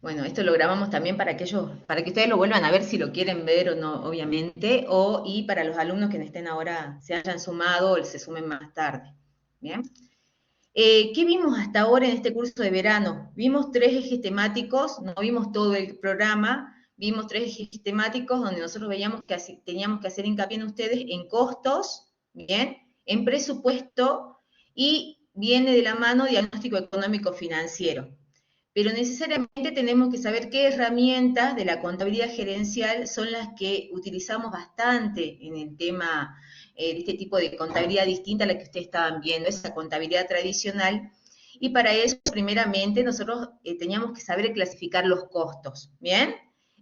Bueno, esto lo grabamos también para que ellos, para que ustedes lo vuelvan a ver si lo quieren ver o no, obviamente, y para los alumnos que estén ahora, se hayan sumado o se sumen más tarde. Bien. ¿Qué vimos hasta ahora en este curso de verano? Vimos tres ejes temáticos, no vimos todo el programa, vimos tres ejes temáticos donde nosotros veíamos que teníamos que hacer hincapié en ustedes en costos, bien, en presupuesto y viene de la mano diagnóstico económico financiero. Pero necesariamente tenemos que saber qué herramientas de la contabilidad gerencial son las que utilizamos bastante en el tema de este tipo de contabilidad distinta a la que ustedes estaban viendo, esa contabilidad tradicional. Y para eso, primeramente, nosotros teníamos que saber clasificar los costos, ¿bien?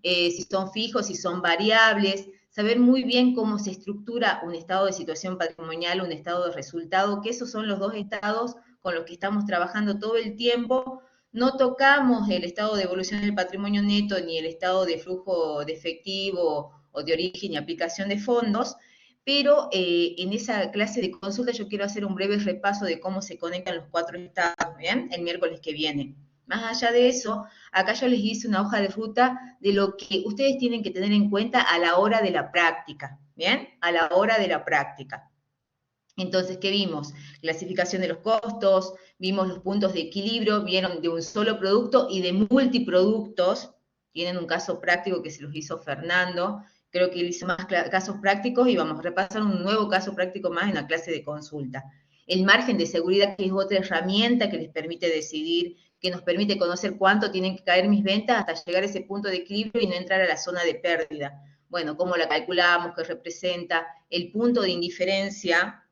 Si son fijos, si son variables, saber muy bien cómo se estructura un estado de situación patrimonial, un estado de resultado, que esos son los dos estados con los que estamos trabajando todo el tiempo. No tocamos el estado de evolución del patrimonio neto ni el estado de flujo de efectivo o de origen y aplicación de fondos, pero en esa clase de consulta yo quiero hacer un breve repaso de cómo se conectan los cuatro estados, ¿bien? El miércoles que viene. Más allá de eso, acá yo les hice una hoja de ruta de lo que ustedes tienen que tener en cuenta a la hora de la práctica, ¿bien? A la hora de la práctica. Entonces, ¿qué vimos? Clasificación de los costos, vimos los puntos de equilibrio, vieron de un solo producto y de multiproductos. Tienen un caso práctico que se los hizo Fernando. Creo que él hizo más casos prácticos y vamos a repasar un nuevo caso práctico más en la clase de consulta. El margen de seguridad, que es otra herramienta que les permite decidir, que nos permite conocer cuánto tienen que caer mis ventas hasta llegar a ese punto de equilibrio y no entrar a la zona de pérdida. Bueno, cómo la calculamos, qué representa, el punto de indiferencia,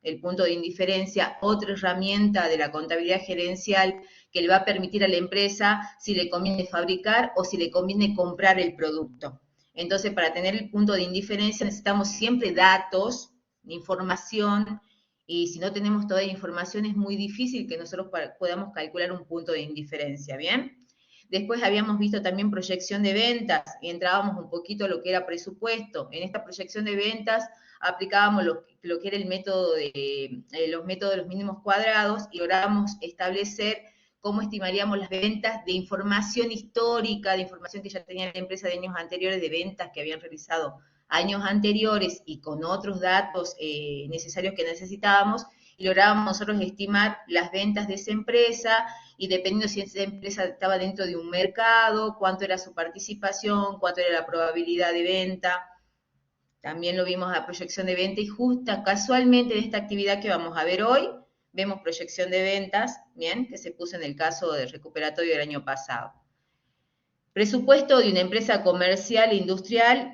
otra herramienta de la contabilidad gerencial que le va a permitir a la empresa si le conviene fabricar o si le conviene comprar el producto. Entonces, para tener el punto de indiferencia necesitamos siempre datos, información, y si no tenemos toda la información es muy difícil que nosotros podamos calcular un punto de indiferencia, ¿bien? Después habíamos visto también proyección de ventas y entrábamos un poquito a lo que era presupuesto. En esta proyección de ventas aplicábamos lo que era el método de los métodos de los mínimos cuadrados y lográbamos establecer cómo estimaríamos las ventas de información histórica, de información que ya tenía la empresa de años anteriores, de ventas que habían realizado años anteriores y con otros datos necesarios que necesitábamos, y lográbamos nosotros estimar las ventas de esa empresa y dependiendo si esa empresa estaba dentro de un mercado, cuánto era su participación, cuánto era la probabilidad de venta. También lo vimos a proyección de venta y justa, casualmente de esta actividad que vamos a ver hoy, vemos proyección de ventas, bien, que se puso en el caso del recuperatorio del año pasado. Presupuesto de una empresa comercial e industrial,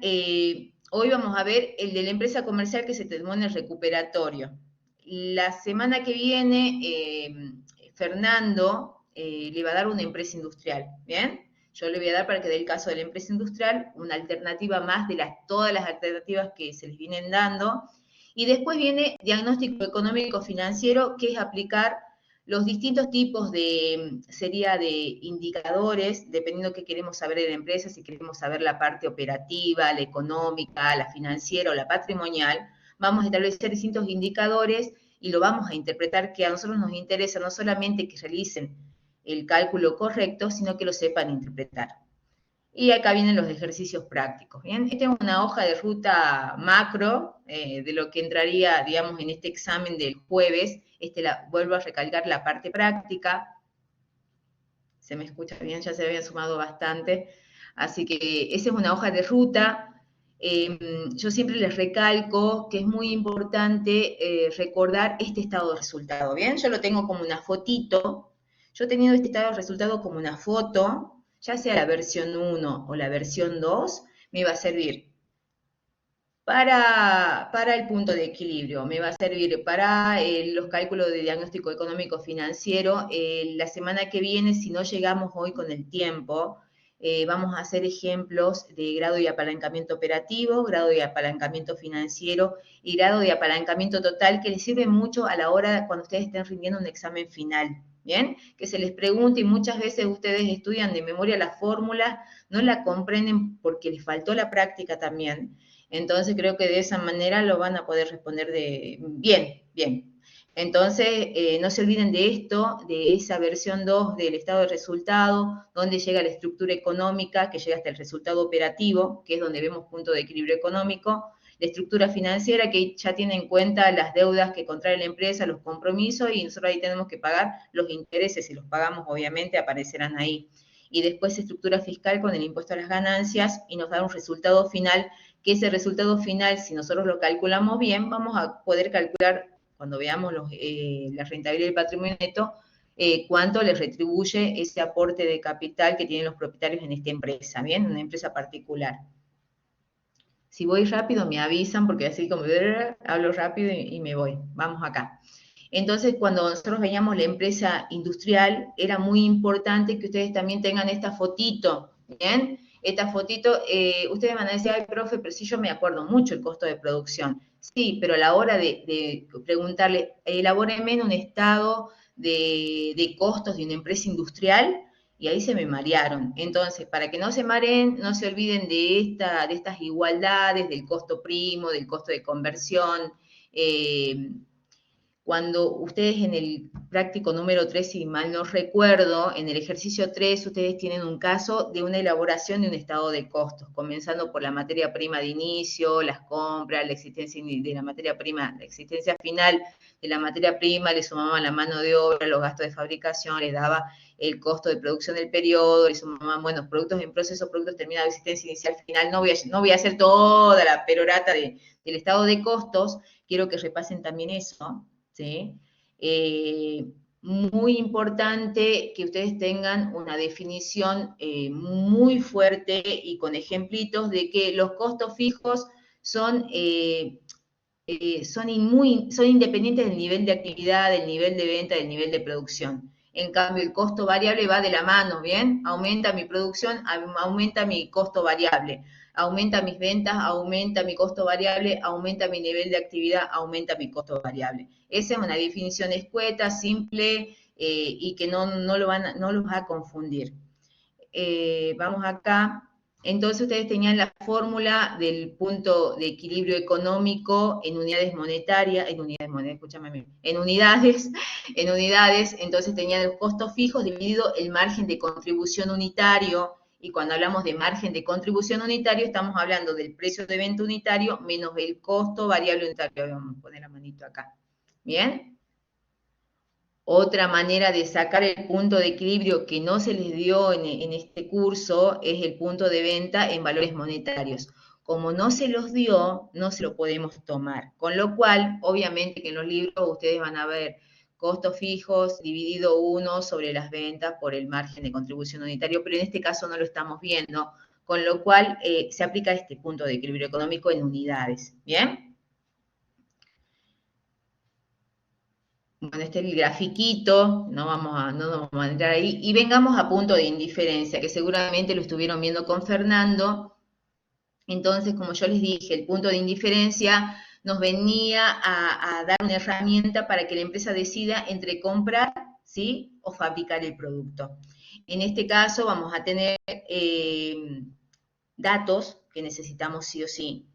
hoy vamos a ver el de la empresa comercial que se tomó en el recuperatorio. La semana que viene, Fernando le va a dar una empresa industrial, ¿bien? Yo le voy a dar para que dé el caso de la empresa industrial, una alternativa más de todas las alternativas que se les vienen dando. Y después viene diagnóstico económico financiero, que es aplicar los distintos tipos sería de indicadores, dependiendo qué queremos saber de la empresa, si queremos saber la parte operativa, la económica, la financiera o la patrimonial, vamos a establecer distintos indicadores y lo vamos a interpretar que a nosotros nos interesa no solamente que realicen el cálculo correcto, sino que lo sepan interpretar. Y acá vienen los ejercicios prácticos. ¿Bien? Esta es una hoja de ruta macro de lo que entraría, digamos, en este examen del jueves. Vuelvo a recalcar la parte práctica. Se me escucha bien, ya se habían sumado bastante. Así que esa es una hoja de ruta. Yo siempre les recalco que es muy importante recordar este estado de resultado. Bien, yo lo tengo como una fotito. Yo teniendo este estado de resultado como una foto, ya sea la versión 1 o la versión 2, me va a servir para el punto de equilibrio, me va a servir para los cálculos de diagnóstico económico financiero. La semana que viene, si no llegamos hoy con el tiempo, vamos a hacer ejemplos de grado de apalancamiento operativo, grado de apalancamiento financiero y grado de apalancamiento total, que les sirve mucho a la hora cuando ustedes estén rindiendo un examen final. Bien, que se les pregunte y muchas veces ustedes estudian de memoria la fórmula, no la comprenden porque les faltó la práctica también. Entonces creo que de esa manera lo van a poder responder bien, bien. Entonces, no se olviden de esto, de esa versión 2 del estado de resultado, donde llega la estructura económica, que llega hasta el resultado operativo, que es donde vemos punto de equilibrio económico, la estructura financiera, que ya tiene en cuenta las deudas que contrae la empresa, los compromisos, y nosotros ahí tenemos que pagar los intereses, si los pagamos, obviamente, aparecerán ahí. Y después estructura fiscal con el impuesto a las ganancias, y nos da un resultado final, que ese resultado final, si nosotros lo calculamos bien, vamos a poder calcular cuando veamos la rentabilidad del patrimonio neto, cuánto les retribuye ese aporte de capital que tienen los propietarios en esta empresa, ¿bien? Una empresa particular. Si voy rápido me avisan porque así como hablo rápido y me voy. Vamos acá. Entonces, cuando nosotros veíamos la empresa industrial, era muy importante que ustedes también tengan esta fotito, ¿bien? Esta fotito, ustedes van a decir, ay, profe, pero sí yo me acuerdo mucho el costo de producción. Sí, pero a la hora de preguntarle, elabóreme en un estado de costos de una empresa industrial, y ahí se me marearon. Entonces, para que no se mareen, no se olviden de estas igualdades, del costo primo, del costo de conversión, cuando ustedes en el práctico número 3, si mal no recuerdo, en el ejercicio 3, ustedes tienen un caso de una elaboración de un estado de costos, comenzando por la materia prima de inicio, las compras, la existencia de la materia prima, la existencia final de la materia prima, le sumaban la mano de obra, los gastos de fabricación, les daba el costo de producción del periodo, le sumaban, bueno, productos en proceso, productos terminados, existencia inicial, final. No voy a hacer toda la perorata del estado de costos, quiero que repasen también eso, ¿sí? Muy importante que ustedes tengan una definición muy fuerte y con ejemplitos de que los costos fijos son son independientes del nivel de actividad, del nivel de venta, del nivel de producción. En cambio, el costo variable va de la mano, ¿bien? Aumenta mi producción, aumenta mi costo variable. Aumenta mis ventas, aumenta mi costo variable, aumenta mi nivel de actividad, aumenta mi costo variable. Esa es una definición escueta, simple y que no los va a confundir. Vamos acá. Entonces ustedes tenían la fórmula del punto de equilibrio económico en unidades monetarias, en unidades, entonces tenían los costos fijos dividido el margen de contribución unitario, y cuando hablamos de margen de contribución unitario estamos hablando del precio de venta unitario menos el costo variable unitario. Vamos a poner la manito acá. ¿Bien? Otra manera de sacar el punto de equilibrio que no se les dio en este curso es el punto de venta en valores monetarios. Como no se los dio, no se lo podemos tomar. Con lo cual, obviamente que en los libros ustedes van a ver costos fijos dividido 1 sobre las ventas por el margen de contribución unitario, pero en este caso no lo estamos viendo, con lo cual se aplica este punto de equilibrio económico en unidades. ¿Bien? Bueno, este es el grafiquito, no nos vamos a entrar ahí, y vengamos a punto de indiferencia, que seguramente lo estuvieron viendo con Fernando. Entonces, como yo les dije, el punto de indiferencia nos venía a dar una herramienta para que la empresa decida entre comprar, ¿sí?, o fabricar el producto. En este caso vamos a tener datos que necesitamos sí o sí.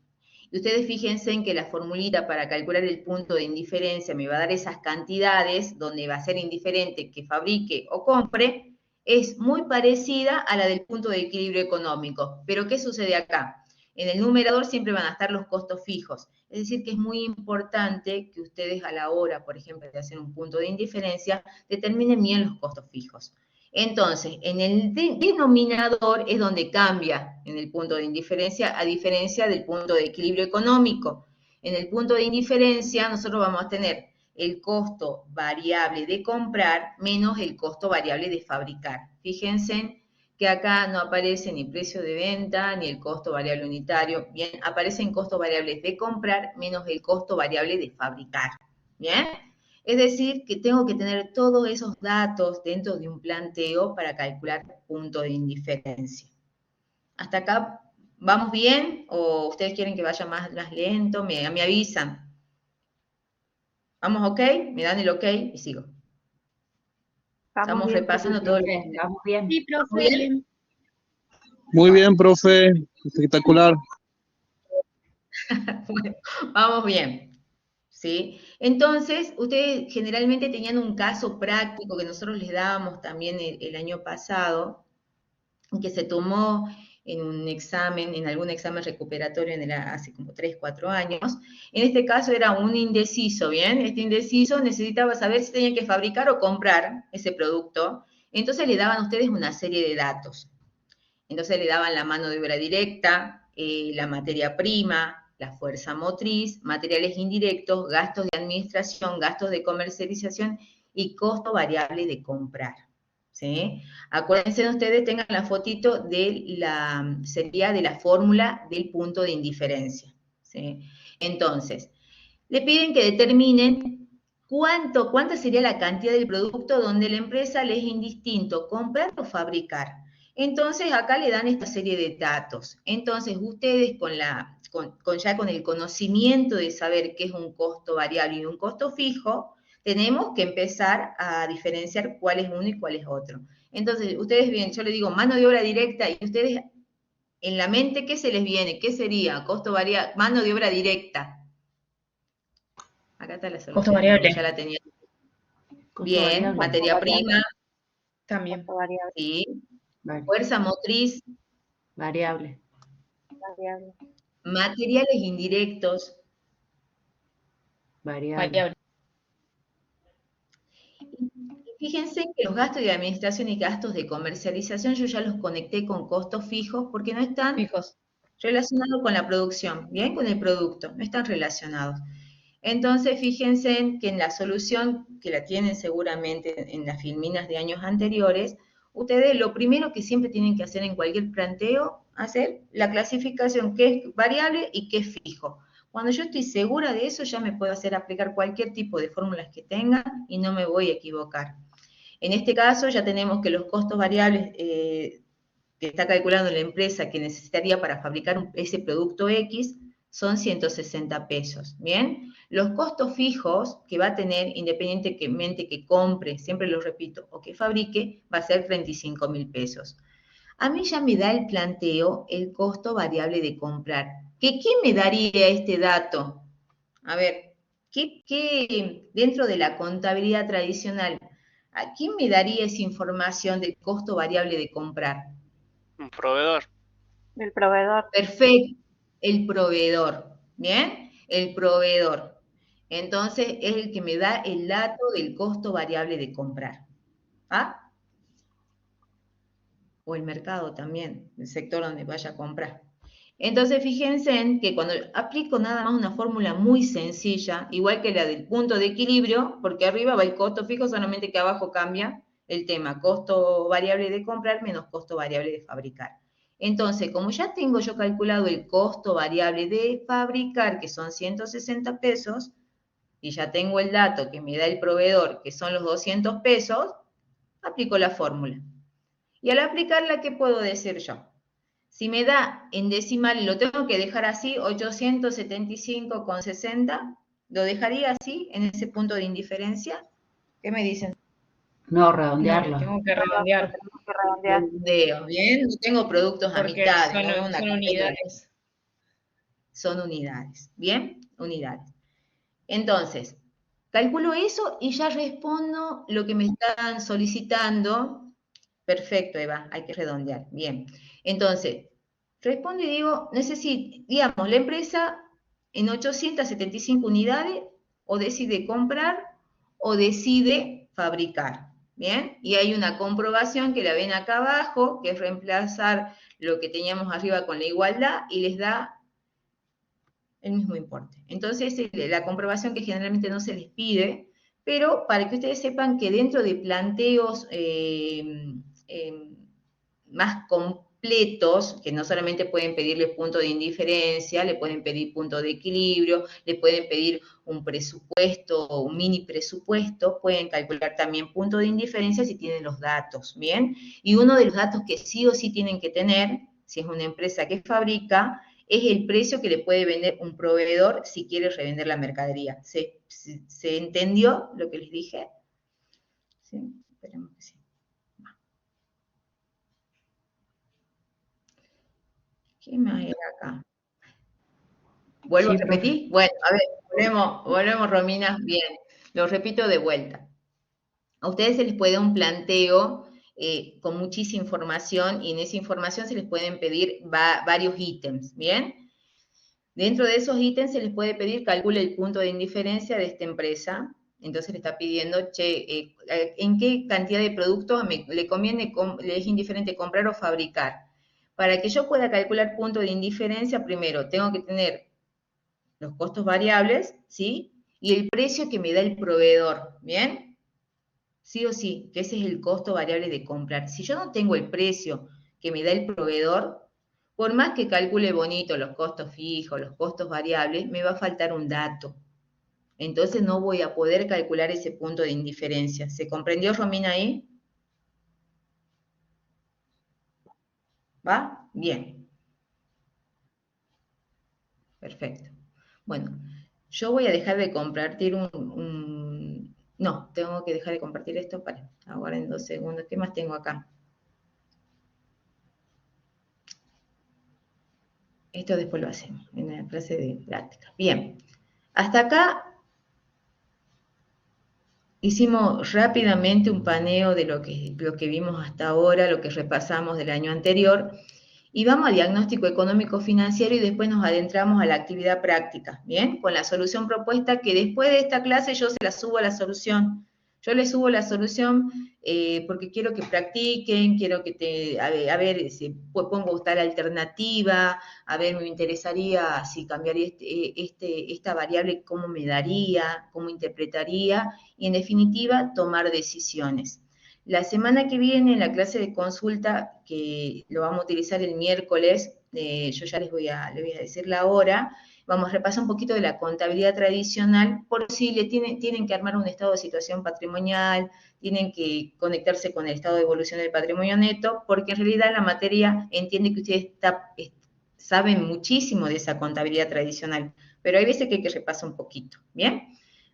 Y ustedes fíjense en que la formulita para calcular el punto de indiferencia me va a dar esas cantidades donde va a ser indiferente que fabrique o compre, es muy parecida a la del punto de equilibrio económico. Pero ¿qué sucede acá? En el numerador siempre van a estar los costos fijos. Es decir, que es muy importante que ustedes a la hora, por ejemplo, de hacer un punto de indiferencia, determinen bien los costos fijos. Entonces, en el denominador es donde cambia en el punto de indiferencia, a diferencia del punto de equilibrio económico. En el punto de indiferencia nosotros vamos a tener el costo variable de comprar menos el costo variable de fabricar. Fíjense que acá no aparece ni precio de venta ni el costo variable unitario. Bien, aparecen costos variables de comprar menos el costo variable de fabricar. Bien. Es decir, que tengo que tener todos esos datos dentro de un planteo para calcular punto de indiferencia. ¿Hasta acá vamos bien? ¿O ustedes quieren que vaya más lento? Me avisan. ¿Vamos ok? Me dan el ok y sigo. Estamos bien, repasando todo el... Vamos bien. Sí, profe. Bien. Muy bien, profe. Espectacular. Bueno, vamos bien. ¿sí? Entonces, ustedes generalmente tenían un caso práctico que nosotros les dábamos también el año pasado, que se tomó en un examen, en algún examen recuperatorio hace como 3, 4 años. En este caso era un indeciso, ¿bien? Este indeciso necesitaba saber si tenía que fabricar o comprar ese producto. Entonces le daban a ustedes una serie de datos. Entonces le daban la mano de obra directa, la materia prima, la fuerza motriz, materiales indirectos, gastos de administración, gastos de comercialización y costo variable de comprar. ¿Sí? Acuérdense ustedes, tengan la fotito sería de la fórmula del punto de indiferencia. ¿Sí? Entonces, le piden que determinen cuánta sería la cantidad del producto donde la empresa le es indistinto comprar o fabricar. Entonces, acá le dan esta serie de datos. Entonces, ustedes ya con el conocimiento de saber qué es un costo variable y un costo fijo, tenemos que empezar a diferenciar cuál es uno y cuál es otro. Entonces, ustedes bien, yo les digo mano de obra directa y ustedes en la mente, ¿qué se les viene? ¿Qué sería? Costo variable, mano de obra directa. Acá está la Costo solución, variable. ya la tenía. Costo Bien, variable. materia prima, También. Costo variable. sí. Vale. Fuerza motriz, Variable. Variable. materiales indirectos. Variable. Fíjense que los gastos de administración y gastos de comercialización yo ya los conecté con costos fijos porque no están Fijos. relacionados con la producción, bien, con el producto, no están relacionados. Entonces, fíjense que en la solución, que la tienen seguramente en las filminas de años anteriores, ustedes lo primero que siempre tienen que hacer en cualquier planteo, hacer la clasificación qué es variable y qué es fijo. Cuando yo estoy segura de eso, ya me puedo hacer aplicar cualquier tipo de fórmulas que tenga y no me voy a equivocar. En este caso ya tenemos que los costos variables que está calculando la empresa que necesitaría para fabricar ese producto X son 160 pesos, ¿bien? Los costos fijos que va a tener independientemente que compre, siempre lo repito, o que fabrique, va a ser 35.000 pesos. A mí ya me da el planteo el costo variable de comprar. ¿Qué me daría este dato? A ver, ¿qué dentro de la contabilidad tradicional, a quién me daría esa información del costo variable de comprar? Un proveedor. El proveedor. Perfecto, el proveedor, ¿bien? El proveedor. Entonces, es el que me da el dato del costo variable de comprar. ¿Ah? O el mercado también, el sector donde vaya a comprar. Entonces, fíjense en que cuando aplico nada más una fórmula muy sencilla, igual que la del punto de equilibrio, porque arriba va el costo fijo, solamente que abajo cambia el tema, costo variable de comprar menos costo variable de fabricar. Entonces, como ya tengo yo calculado el costo variable de fabricar, que son 160 pesos, y ya tengo el dato que me da el proveedor, que son los 200 pesos, aplico la fórmula. Y al aplicarla, ¿qué puedo decir yo? Si me da en decimal y lo tengo que dejar así, 875,60, ¿lo dejaría así, en ese punto de indiferencia? ¿Qué me dicen? No, No, redondearlo. tengo que Lo redondear. tenemos que redondear. Redondeo, ¿bien? No tengo productos a Porque mitad, son, no una son unidades. Son unidades, ¿bien? Unidades. Entonces, calculo eso y ya respondo lo que me están solicitando. Perfecto, Eva, hay que redondear. Bien. Entonces, respondo y digo, digamos, la empresa en 875 unidades o decide comprar o decide fabricar. Bien, y hay una comprobación que la ven acá abajo, que es reemplazar lo que teníamos arriba con la igualdad y les da el mismo importe. Entonces, la comprobación que generalmente no se les pide, pero para que ustedes sepan que dentro de planteos más completos, que no solamente pueden pedirle punto de indiferencia, le pueden pedir punto de equilibrio, le pueden pedir un presupuesto o un mini presupuesto, pueden calcular también punto de indiferencia si tienen los datos, ¿bien? Y uno de los datos que sí o sí tienen que tener, si es una empresa que fabrica, es el precio que le puede vender un proveedor si quiere revender la mercadería. ¿Se entendió lo que les dije? Sí, esperemos que sí. ¿Qué más era acá? ¿Vuelvo Sí, a repetir? Bueno, a ver, volvemos, Romina. Bien, lo repito de vuelta. A ustedes se les puede dar un planteo con muchísima información y en esa información se les pueden pedir varios ítems, ¿bien? Dentro de esos ítems se les puede pedir calcule el punto de indiferencia de esta empresa. Entonces le está pidiendo, ¿en qué cantidad de productos le conviene, le es indiferente comprar o fabricar? Para que yo pueda calcular punto de indiferencia, primero tengo que tener los costos variables, ¿sí? Y el precio que me da el proveedor, ¿bien? Sí o sí, que ese es el costo variable de comprar. Si yo no tengo el precio que me da el proveedor, por más que calcule bonito los costos fijos, los costos variables, me va a faltar un dato. Entonces no voy a poder calcular ese punto de indiferencia. ¿Se comprendió, Romina, ahí? ¿Va? Bien. Perfecto. Bueno, yo voy a dejar de compartir No, tengo que dejar de compartir esto para ahora en 2 segundos. ¿Qué más tengo acá? Esto después lo hacemos en la clase de práctica. Bien, hasta acá hicimos rápidamente un paneo de lo que vimos hasta ahora, lo que repasamos del año anterior, y vamos al diagnóstico económico financiero y después nos adentramos a la actividad práctica, ¿bien? Con la solución propuesta, que después de esta clase yo se la subo a la solución. Yo les subo la solución porque quiero que practiquen, quiero que a ver si pongo tal alternativa, a ver, me interesaría si cambiaría esta variable, cómo me daría, cómo interpretaría, y en definitiva, tomar decisiones. La semana que viene, en la clase de consulta, que lo vamos a utilizar el miércoles, yo ya les voy a decir la hora, vamos a repasar un poquito de la contabilidad tradicional, por si tienen que armar un estado de situación patrimonial, tienen que conectarse con el estado de evolución del patrimonio neto, porque en realidad la materia entiende que ustedes saben muchísimo de esa contabilidad tradicional, pero hay veces que hay que repasar un poquito, ¿bien?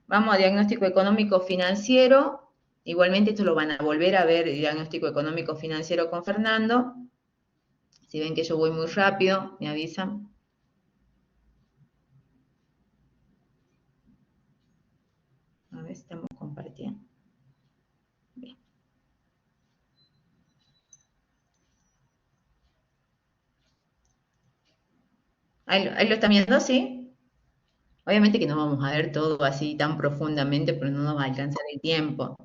Vamos a diagnóstico económico financiero. Igualmente esto lo van a volver a ver, el diagnóstico económico financiero con Fernando. Si ven que yo voy muy rápido, me avisan. A ver si estamos compartiendo. Bien. Ahí lo están viendo, ¿sí? Obviamente que no vamos a ver todo así tan profundamente, pero no nos va a alcanzar el tiempo.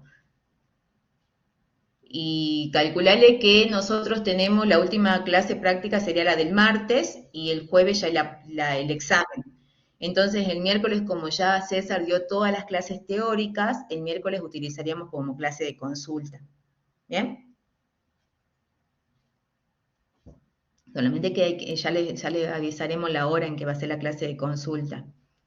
Y calcularle que nosotros tenemos la última clase práctica sería la del martes y el jueves ya el examen. Entonces el miércoles, como ya César dio todas las clases teóricas, el miércoles utilizaríamos como clase de consulta. ¿Bien? Solamente que ya les avisaremos la hora en que va a ser la clase de consulta.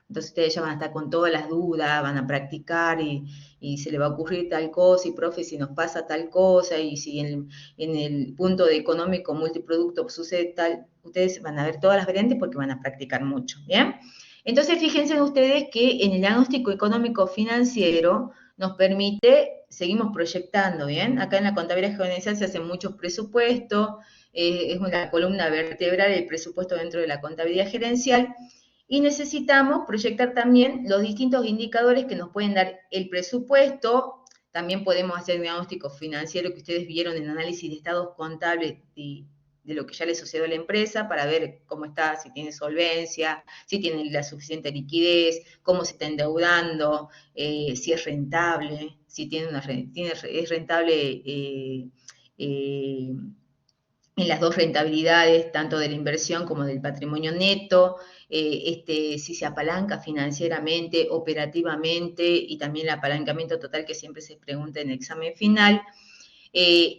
Entonces ustedes ya van a estar con todas las dudas, van a practicar y se les va a ocurrir tal cosa, y profe, si nos pasa tal cosa, y si en el punto de económico multiproducto sucede tal, ustedes van a ver todas las variantes porque van a practicar mucho, ¿bien? Entonces fíjense ustedes que en el diagnóstico económico financiero nos permite, seguimos proyectando, ¿bien? Acá en la contabilidad gerencial se hacen muchos presupuestos, es una columna vertebral el presupuesto dentro de la contabilidad gerencial, y necesitamos proyectar también los distintos indicadores que nos pueden dar el presupuesto. También podemos hacer diagnóstico financiero que ustedes vieron en análisis de estados contables y de lo que ya le sucedió a la empresa para ver cómo está, si tiene solvencia, si tiene la suficiente liquidez, cómo se está endeudando, si es rentable, si es rentable en las dos rentabilidades, tanto de la inversión como del patrimonio neto, si se apalanca financieramente, operativamente, y también el apalancamiento total que siempre se pregunta en el examen final,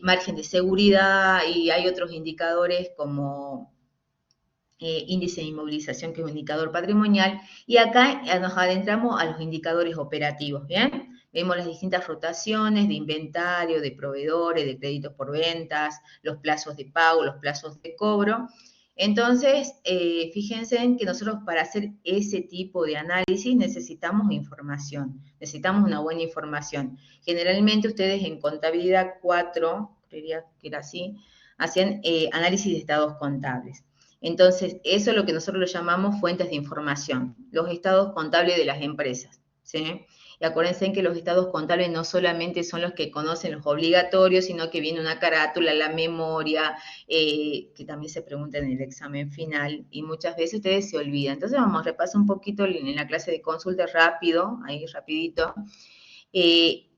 margen de seguridad, y hay otros indicadores como índice de inmovilización, que es un indicador patrimonial, y acá nos adentramos a los indicadores operativos, ¿bien? Vemos las distintas rotaciones de inventario, de proveedores, de créditos por ventas, los plazos de pago, los plazos de cobro. Entonces, fíjense en que nosotros para hacer ese tipo de análisis necesitamos información, necesitamos una buena información. Generalmente ustedes en contabilidad 4, creería que era así, hacían análisis de estados contables. Entonces, eso es lo que nosotros lo llamamos fuentes de información, los estados contables de las empresas, ¿sí? Y acuérdense que los estados contables no solamente son los que conocen los obligatorios, sino que viene una carátula, la memoria, que también se pregunta en el examen final, y muchas veces ustedes se olvidan. Entonces vamos a repasar un poquito en la clase de consulta rápido, ahí rapidito, y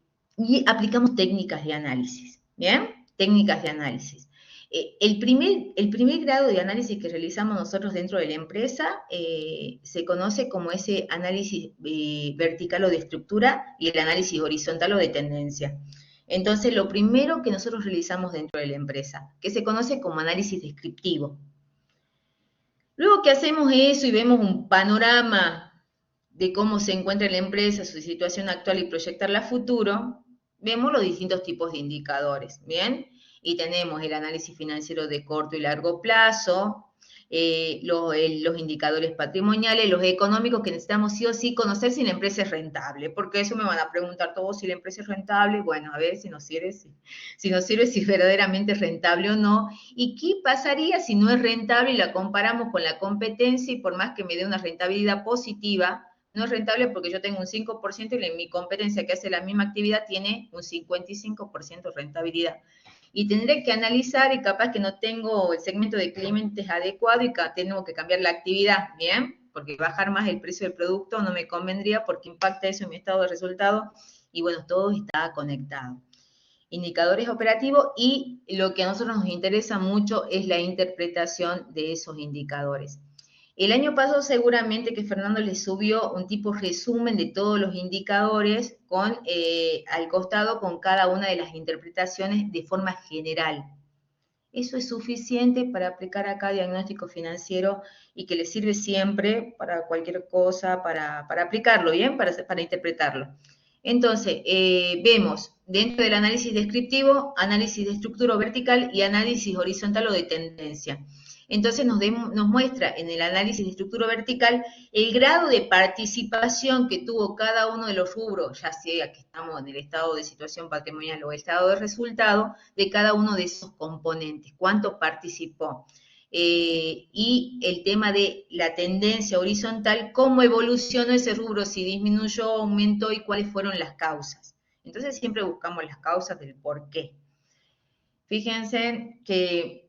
aplicamos técnicas de análisis, ¿bien? Técnicas de análisis. El primer grado de análisis que realizamos nosotros dentro de la empresa se conoce como ese análisis vertical o de estructura y el análisis horizontal o de tendencia. Entonces, lo primero que nosotros realizamos dentro de la empresa, que se conoce como análisis descriptivo. Luego que hacemos eso y vemos un panorama de cómo se encuentra la empresa, su situación actual y proyectarla a futuro, vemos los distintos tipos de indicadores, ¿bien? Y tenemos el análisis financiero de corto y largo plazo, los indicadores patrimoniales, los económicos que necesitamos sí o sí conocer si la empresa es rentable, porque eso me van a preguntar todos si la empresa es rentable, bueno, a ver si nos sirve si verdaderamente es rentable o no, y qué pasaría si no es rentable y la comparamos con la competencia y por más que me dé una rentabilidad positiva, no es rentable porque yo tengo un 5% y mi competencia que hace la misma actividad tiene un 55% de rentabilidad. Y tendré que analizar y capaz que no tengo el segmento de clientes adecuado y tengo que cambiar la actividad, ¿bien? Porque bajar más el precio del producto no me convendría porque impacta eso en mi estado de resultado y bueno, todo está conectado. Indicadores operativos y lo que a nosotros nos interesa mucho es la interpretación de esos indicadores. El año pasado seguramente que Fernando les subió un tipo resumen de todos los indicadores con al costado con cada una de las interpretaciones de forma general. Eso es suficiente para aplicar acá diagnóstico financiero y que les sirve siempre para cualquier cosa, para aplicarlo, ¿bien? Para interpretarlo. Entonces, vemos dentro del análisis descriptivo, análisis de estructura vertical y análisis horizontal o de tendencia. Entonces nos muestra en el análisis de estructura vertical el grado de participación que tuvo cada uno de los rubros, ya sea que estamos en el estado de situación patrimonial o el estado de resultado, de cada uno de esos componentes, cuánto participó. Y el tema de la tendencia horizontal, cómo evolucionó ese rubro, si disminuyó, aumentó y cuáles fueron las causas. Entonces siempre buscamos las causas del por qué. Fíjense que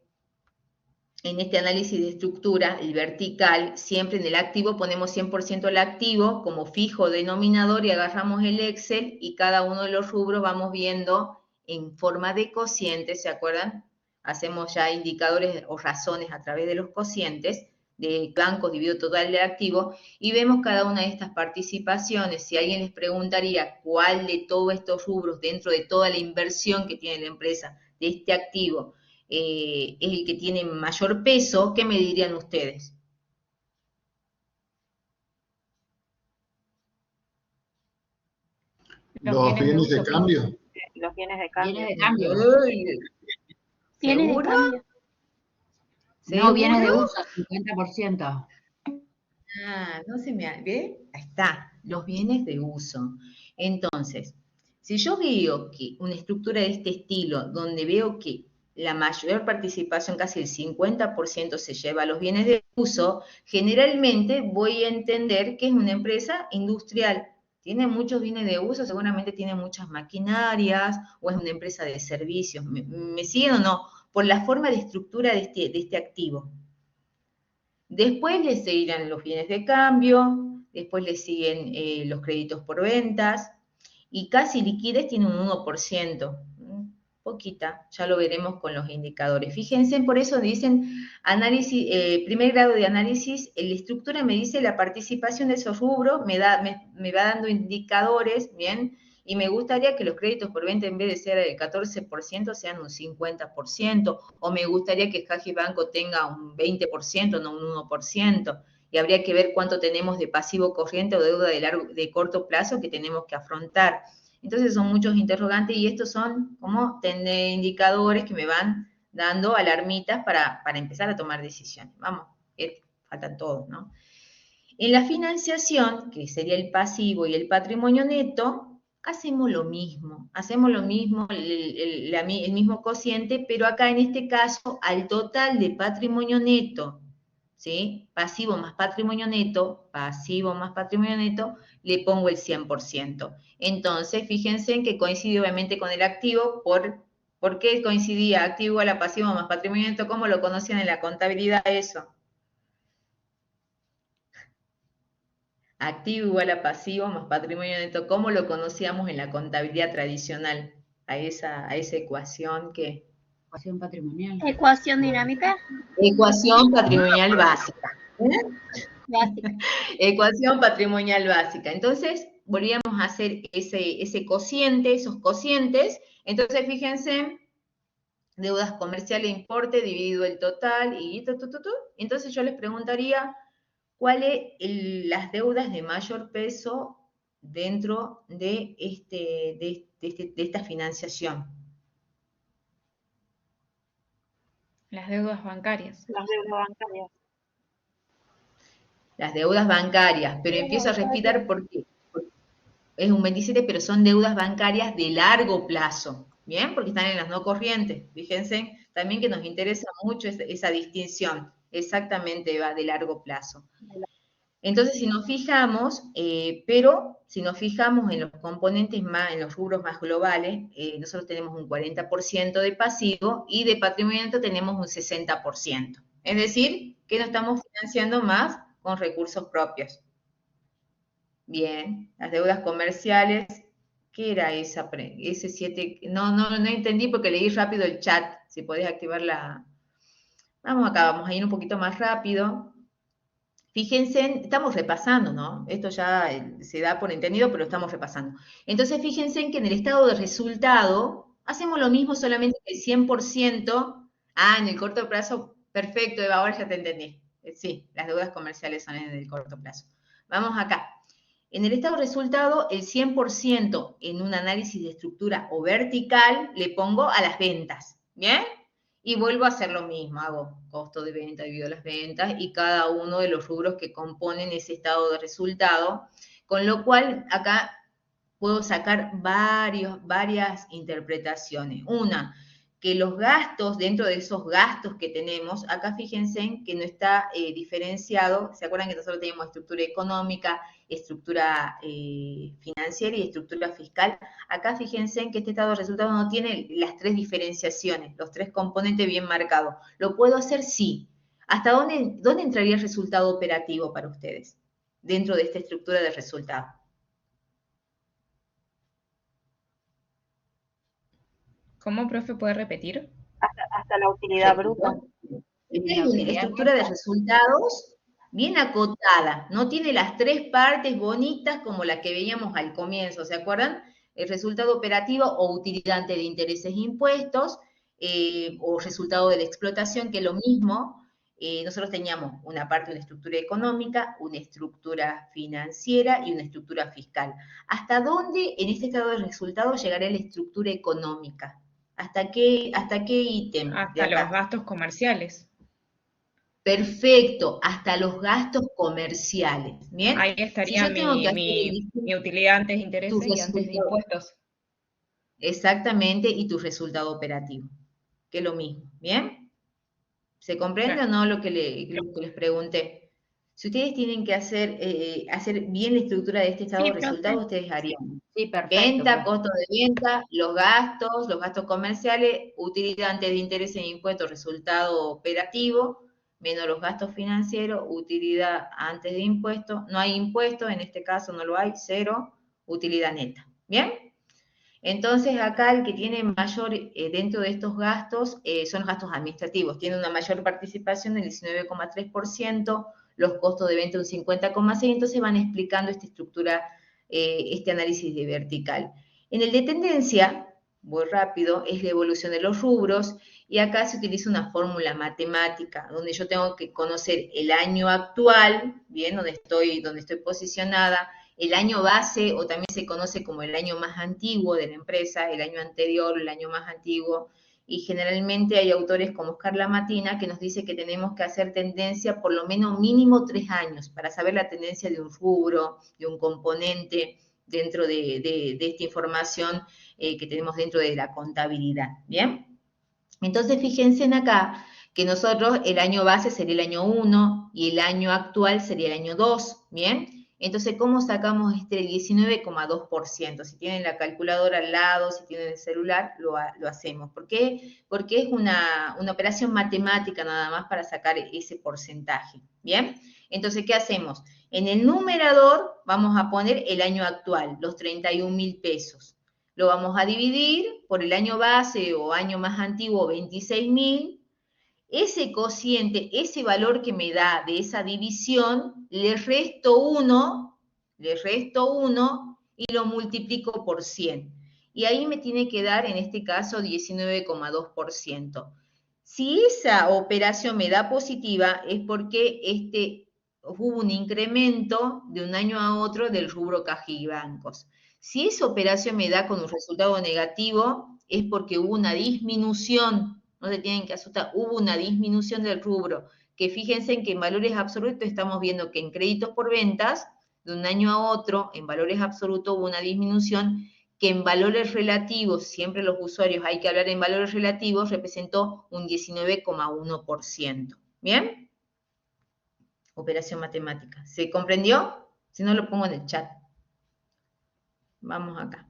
en este análisis de estructura, el vertical, siempre en el activo ponemos 100% el activo como fijo denominador y agarramos el Excel y cada uno de los rubros vamos viendo en forma de cocientes, ¿se acuerdan? Hacemos ya indicadores o razones a través de los cocientes, de blancos dividido total del activo, y vemos cada una de estas participaciones. Si alguien les preguntaría cuál de todos estos rubros, dentro de toda la inversión que tiene la empresa, de este activo, es el que tiene mayor peso, ¿qué me dirían ustedes? Los bienes de cambio. Los bienes de cambio. Bienes de cambio. ¿Bienes de cambio? No, bienes de uso, 50%. Ah, no se me... ¿Ve? Ahí está, los bienes de uso. Entonces, si yo veo que una estructura de este estilo, donde veo que la mayor participación, casi el 50% se lleva a los bienes de uso, generalmente voy a entender que es una empresa industrial. Tiene muchos bienes de uso, seguramente tiene muchas maquinarias, o es una empresa de servicios. ¿Me siguen o no? Por la forma de estructura de este activo. Después le seguirán los bienes de cambio, después le siguen los créditos por ventas, y casi liquidez tiene un 1%. Poquita, ya lo veremos con los indicadores. Fíjense, por eso dicen análisis, primer grado de análisis, la estructura me dice la participación de esos rubros, me va dando indicadores, ¿bien? Y me gustaría que los créditos por venta en vez de ser el 14% sean un 50%, o me gustaría que Caja y Banco tenga un 20%, no un 1%, y habría que ver cuánto tenemos de pasivo corriente o deuda de corto plazo que tenemos que afrontar. Entonces son muchos interrogantes y estos son como indicadores que me van dando alarmitas para empezar a tomar decisiones. Vamos, faltan todos, ¿no? En la financiación, que sería el pasivo y el patrimonio neto, hacemos lo mismo, el mismo cociente, pero acá en este caso al total de patrimonio neto ¿sí? Pasivo más patrimonio neto, le pongo el 100%. Entonces, fíjense en que coincide obviamente con el activo. ¿Por qué coincidía activo igual a pasivo más patrimonio neto? ¿Cómo lo conocían en la contabilidad eso? Activo igual a pasivo más patrimonio neto, ¿cómo lo conocíamos en la contabilidad tradicional? A esa ecuación que... Ecuación patrimonial. Ecuación dinámica. Ecuación patrimonial básica. Básica. Ecuación patrimonial básica. Entonces, volvíamos a hacer ese cociente, esos cocientes. Entonces, fíjense, deudas comerciales, importe, dividido el total, y entonces yo les preguntaría, ¿cuáles las deudas de mayor peso dentro de esta financiación? Las deudas bancarias. Las deudas bancarias. Las deudas bancarias, pero empiezo a respirar porque es un 27, pero son deudas bancarias de largo plazo, ¿bien? Porque están en las no corrientes. Fíjense también que nos interesa mucho esa distinción, exactamente va de largo plazo. Entonces, si nos fijamos, si nos fijamos en los componentes más, en los rubros más globales, nosotros tenemos un 40% de pasivo y de patrimonio neto tenemos un 60%. Es decir, que no estamos financiando más con recursos propios. Bien, las deudas comerciales, ¿qué era ese 7? No entendí porque leí rápido el chat. Si podés activar la... Vamos acá, vamos a ir un poquito más rápido. Fíjense, estamos repasando, ¿no? Esto ya se da por entendido, pero estamos repasando. Entonces, fíjense en que en el estado de resultado hacemos lo mismo, solamente que el 100%. En el corto plazo, perfecto, Eva, ahora ya te entendí. Sí, las deudas comerciales son en el corto plazo. Vamos acá. En el estado de resultado, el 100% en un análisis de estructura o vertical le pongo a las ventas, ¿bien? Y vuelvo a hacer lo mismo, hago costo de venta dividido las ventas y cada uno de los rubros que componen ese estado de resultado, con lo cual acá puedo sacar varias interpretaciones. Una, que los gastos, dentro de esos gastos que tenemos, acá fíjense que no está diferenciado. ¿Se acuerdan que nosotros teníamos estructura económica, estructura financiera y estructura fiscal? Acá fíjense que este estado de resultados no tiene las tres diferenciaciones, los tres componentes bien marcados. ¿Lo puedo hacer? Sí. ¿Hasta dónde entraría el resultado operativo para ustedes dentro de esta estructura de resultados? ¿Cómo, profe, puede repetir? Hasta la utilidad bruta. Esta es una estructura de resultados bien acotada, no tiene las tres partes bonitas como la que veíamos al comienzo, ¿se acuerdan? El resultado operativo o utilidad antes de intereses e impuestos, o resultado de la explotación, que es lo mismo. Nosotros teníamos una parte de una estructura económica, una estructura financiera y una estructura fiscal. ¿Hasta dónde en este estado de resultados llegaría la estructura económica? ¿Hasta qué ítem? Hasta los gastos comerciales. Perfecto, hasta los gastos comerciales. ¿Bien? Ahí estaría mi utilidad antes de intereses y antes de impuestos. Exactamente, y tu resultado operativo, que es lo mismo. ¿Bien? ¿Se comprende o no lo que les pregunté? Si ustedes tienen que hacer bien la estructura de este estado de resultados, ustedes harían venta, costo de venta, los gastos comerciales, utilidad antes de intereses e impuestos, resultado operativo, menos los gastos financieros, utilidad antes de impuestos, no hay impuestos, en este caso no lo hay, cero, utilidad neta. ¿Bien? Entonces, acá el que tiene mayor, dentro de estos gastos, son los gastos administrativos. Tiene una mayor participación del 19,3%, los costos de venta un 50,6%, entonces van explicando esta estructura, este análisis de vertical. En el de tendencia, voy rápido, es la evolución de los rubros, y acá se utiliza una fórmula matemática, donde yo tengo que conocer el año actual, bien, donde estoy posicionada, el año base, o también se conoce como el año más antiguo de la empresa, el año anterior, el año más antiguo, y generalmente hay autores como Oscar Lamatina que nos dice que tenemos que hacer tendencia por lo menos mínimo 3 años para saber la tendencia de un rubro, de un componente dentro de esta información que tenemos dentro de la contabilidad, ¿bien? Entonces, fíjense en acá que nosotros el año base sería el año 1 y el año actual sería el año 2, ¿bien? Entonces, ¿cómo sacamos este 19,2%? Si tienen la calculadora al lado, si tienen el celular, lo hacemos. ¿Por qué? Porque es una operación matemática nada más para sacar ese porcentaje, ¿bien? Entonces, ¿qué hacemos? En el numerador vamos a poner el año actual, los 31.000 pesos. Lo vamos a dividir por el año base o año más antiguo, 26.000. Ese cociente, ese valor que me da de esa división, le resto 1 y lo multiplico por 100. Y ahí me tiene que dar, en este caso, 19,2%. Si esa operación me da positiva, es porque hubo un incremento de un año a otro del rubro caja y bancos. Si esa operación me da con un resultado negativo, es porque hubo una disminución. No se tienen que asustar, hubo una disminución del rubro, que fíjense en que en valores absolutos estamos viendo que en créditos por ventas, de un año a otro, en valores absolutos hubo una disminución, que en valores relativos, siempre los usuarios hay que hablar en valores relativos, representó un 19,1%. ¿Bien? Operación matemática. ¿Se comprendió? Si no, lo pongo en el chat. Vamos acá.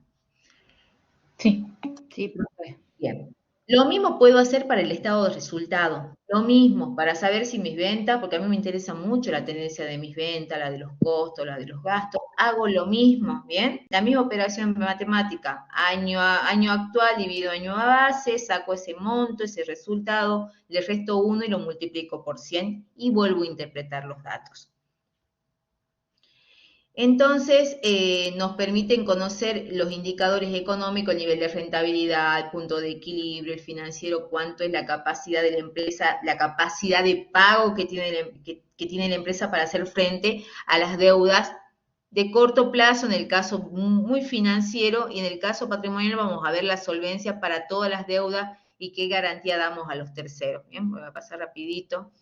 Sí, profe. Bien. Lo mismo puedo hacer para el estado de resultado. Lo mismo, para saber si mis ventas, porque a mí me interesa mucho la tendencia de mis ventas, la de los costos, la de los gastos, hago lo mismo, ¿bien? La misma operación matemática, año actual divido año a base, saco ese monto, ese resultado, le resto 1 y lo multiplico por 100 y vuelvo a interpretar los datos. Entonces, nos permiten conocer los indicadores económicos, el nivel de rentabilidad, el punto de equilibrio, el financiero, cuánto es la capacidad de la empresa, la capacidad de pago que tiene la empresa para hacer frente a las deudas de corto plazo, en el caso muy financiero, y en el caso patrimonial vamos a ver la solvencia para todas las deudas y qué garantía damos a los terceros. Bien, voy a pasar rapidito.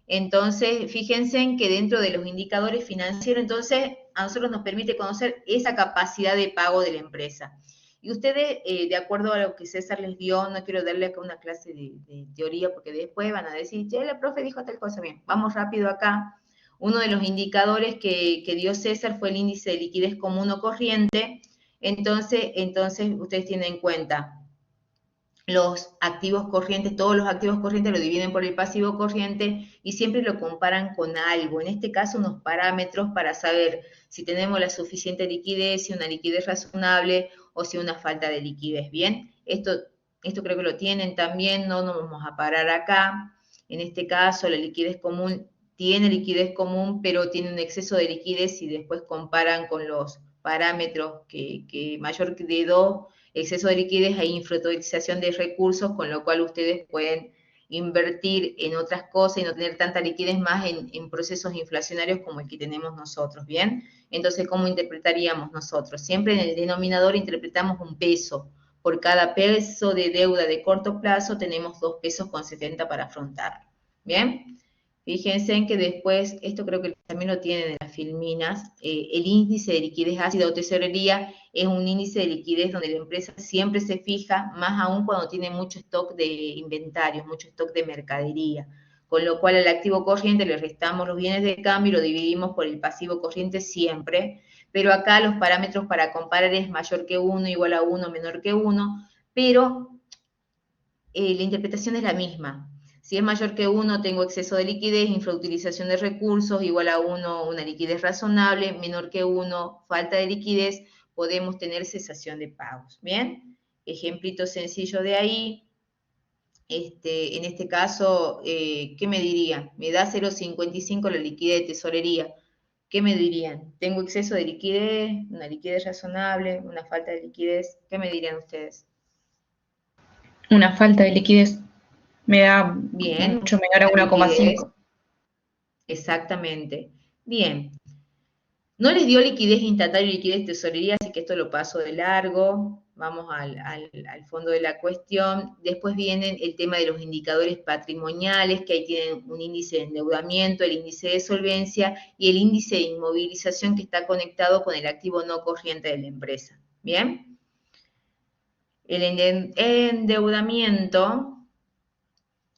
Entonces, fíjense en que dentro de los indicadores financieros, entonces, a nosotros nos permite conocer esa capacidad de pago de la empresa. Y ustedes, de acuerdo a lo que César les dio, no quiero darle acá una clase de teoría, porque después van a decir, che, la profe dijo tal cosa. Bien, vamos rápido acá. Uno de los indicadores que dio César fue el índice de liquidez común o corriente. Entonces ustedes tienen en cuenta los activos corrientes, todos los activos corrientes lo dividen por el pasivo corriente y siempre lo comparan con algo, en este caso unos parámetros para saber si tenemos la suficiente liquidez, si una liquidez razonable o si una falta de liquidez. Bien, esto creo que lo tienen también, no nos vamos a parar acá. En este caso la liquidez común tiene liquidez común, pero tiene un exceso de liquidez y después comparan con los parámetros que mayor de 2, exceso de liquidez e infrautilización de recursos, con lo cual ustedes pueden invertir en otras cosas y no tener tanta liquidez más en procesos inflacionarios como el que tenemos nosotros, ¿bien? Entonces, ¿cómo interpretaríamos nosotros? Siempre en el denominador interpretamos un peso. Por cada peso de deuda de corto plazo tenemos 2,70 pesos para afrontar, ¿bien? Fíjense en que después, esto creo que también lo tienen en las filminas, el índice de liquidez ácida o tesorería es un índice de liquidez donde la empresa siempre se fija, más aún cuando tiene mucho stock de inventarios, mucho stock de mercadería. Con lo cual al activo corriente le restamos los bienes de cambio y lo dividimos por el pasivo corriente siempre, pero acá los parámetros para comparar es mayor que 1, igual a 1, menor que 1, pero la interpretación es la misma. Si es mayor que 1, tengo exceso de liquidez, infrautilización de recursos, igual a 1, una liquidez razonable, menor que 1, falta de liquidez, podemos tener cesación de pagos. ¿Bien? Ejemplito sencillo de ahí. En este caso, ¿qué me dirían? Me da 0,55 la liquidez de tesorería. ¿Qué me dirían? ¿Tengo exceso de liquidez? ¿Una liquidez razonable? ¿Una falta de liquidez? ¿Qué me dirían ustedes? Una falta de liquidez. Me da bien, mucho menor a 1,5. Exactamente. Bien. No les dio liquidez instantánea y liquidez tesorería, así que esto lo paso de largo. Vamos al fondo de la cuestión. Después viene el tema de los indicadores patrimoniales, que ahí tienen un índice de endeudamiento, el índice de solvencia y el índice de inmovilización que está conectado con el activo no corriente de la empresa. ¿Bien? El endeudamiento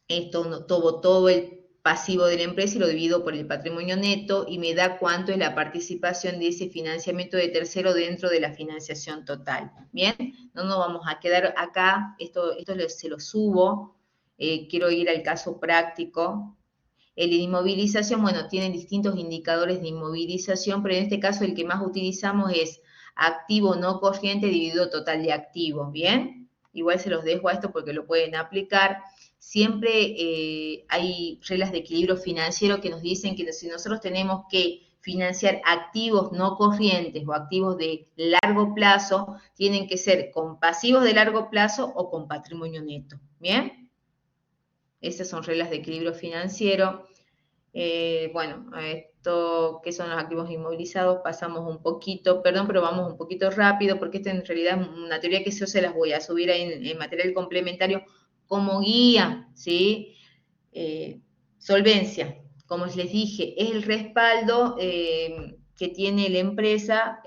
Esto tomo todo el pasivo de la empresa y lo divido por el patrimonio neto y me da cuánto es la participación de ese financiamiento de tercero dentro de la financiación total. Bien, no nos vamos a quedar acá, esto se lo subo, quiero ir al caso práctico. El de inmovilización, bueno, tienen distintos indicadores de inmovilización, pero en este caso el que más utilizamos es activo no corriente dividido total de activo, ¿bien? Igual se los dejo a esto porque lo pueden aplicar. Siempre hay reglas de equilibrio financiero que nos dicen que si nosotros tenemos que financiar activos no corrientes o activos de largo plazo, tienen que ser con pasivos de largo plazo o con patrimonio neto, ¿bien? Esas son reglas de equilibrio financiero. Bueno, a esto, ¿qué son los activos inmovilizados? Pasamos un poquito, perdón, pero vamos un poquito rápido, porque esta en realidad es una teoría que yo se las voy a subir ahí en material complementario como guía, ¿sí? Solvencia, como les dije, es el respaldo que tiene la empresa,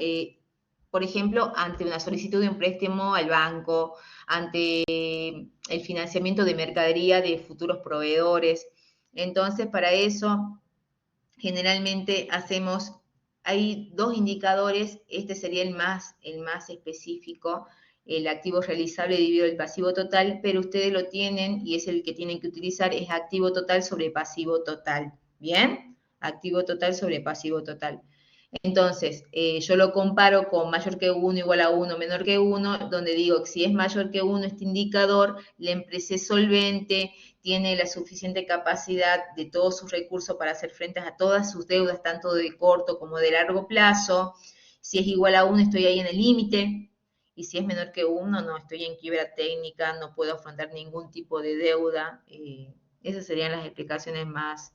por ejemplo, ante una solicitud de un préstamo al banco, ante el financiamiento de mercadería de futuros proveedores. Entonces, para eso, generalmente hay dos indicadores, este sería el más específico, el activo realizable dividido el pasivo total, pero ustedes lo tienen y es el que tienen que utilizar, es activo total sobre pasivo total, ¿bien? Activo total sobre pasivo total. Entonces, yo lo comparo con mayor que 1, igual a 1, menor que 1, donde digo que si es mayor que 1 este indicador, la empresa es solvente, tiene la suficiente capacidad de todos sus recursos para hacer frente a todas sus deudas, tanto de corto como de largo plazo. Si es igual a 1, estoy ahí en el límite. Y si es menor que 1, no, estoy en quiebra técnica, no puedo afrontar ningún tipo de deuda. Esas serían las explicaciones más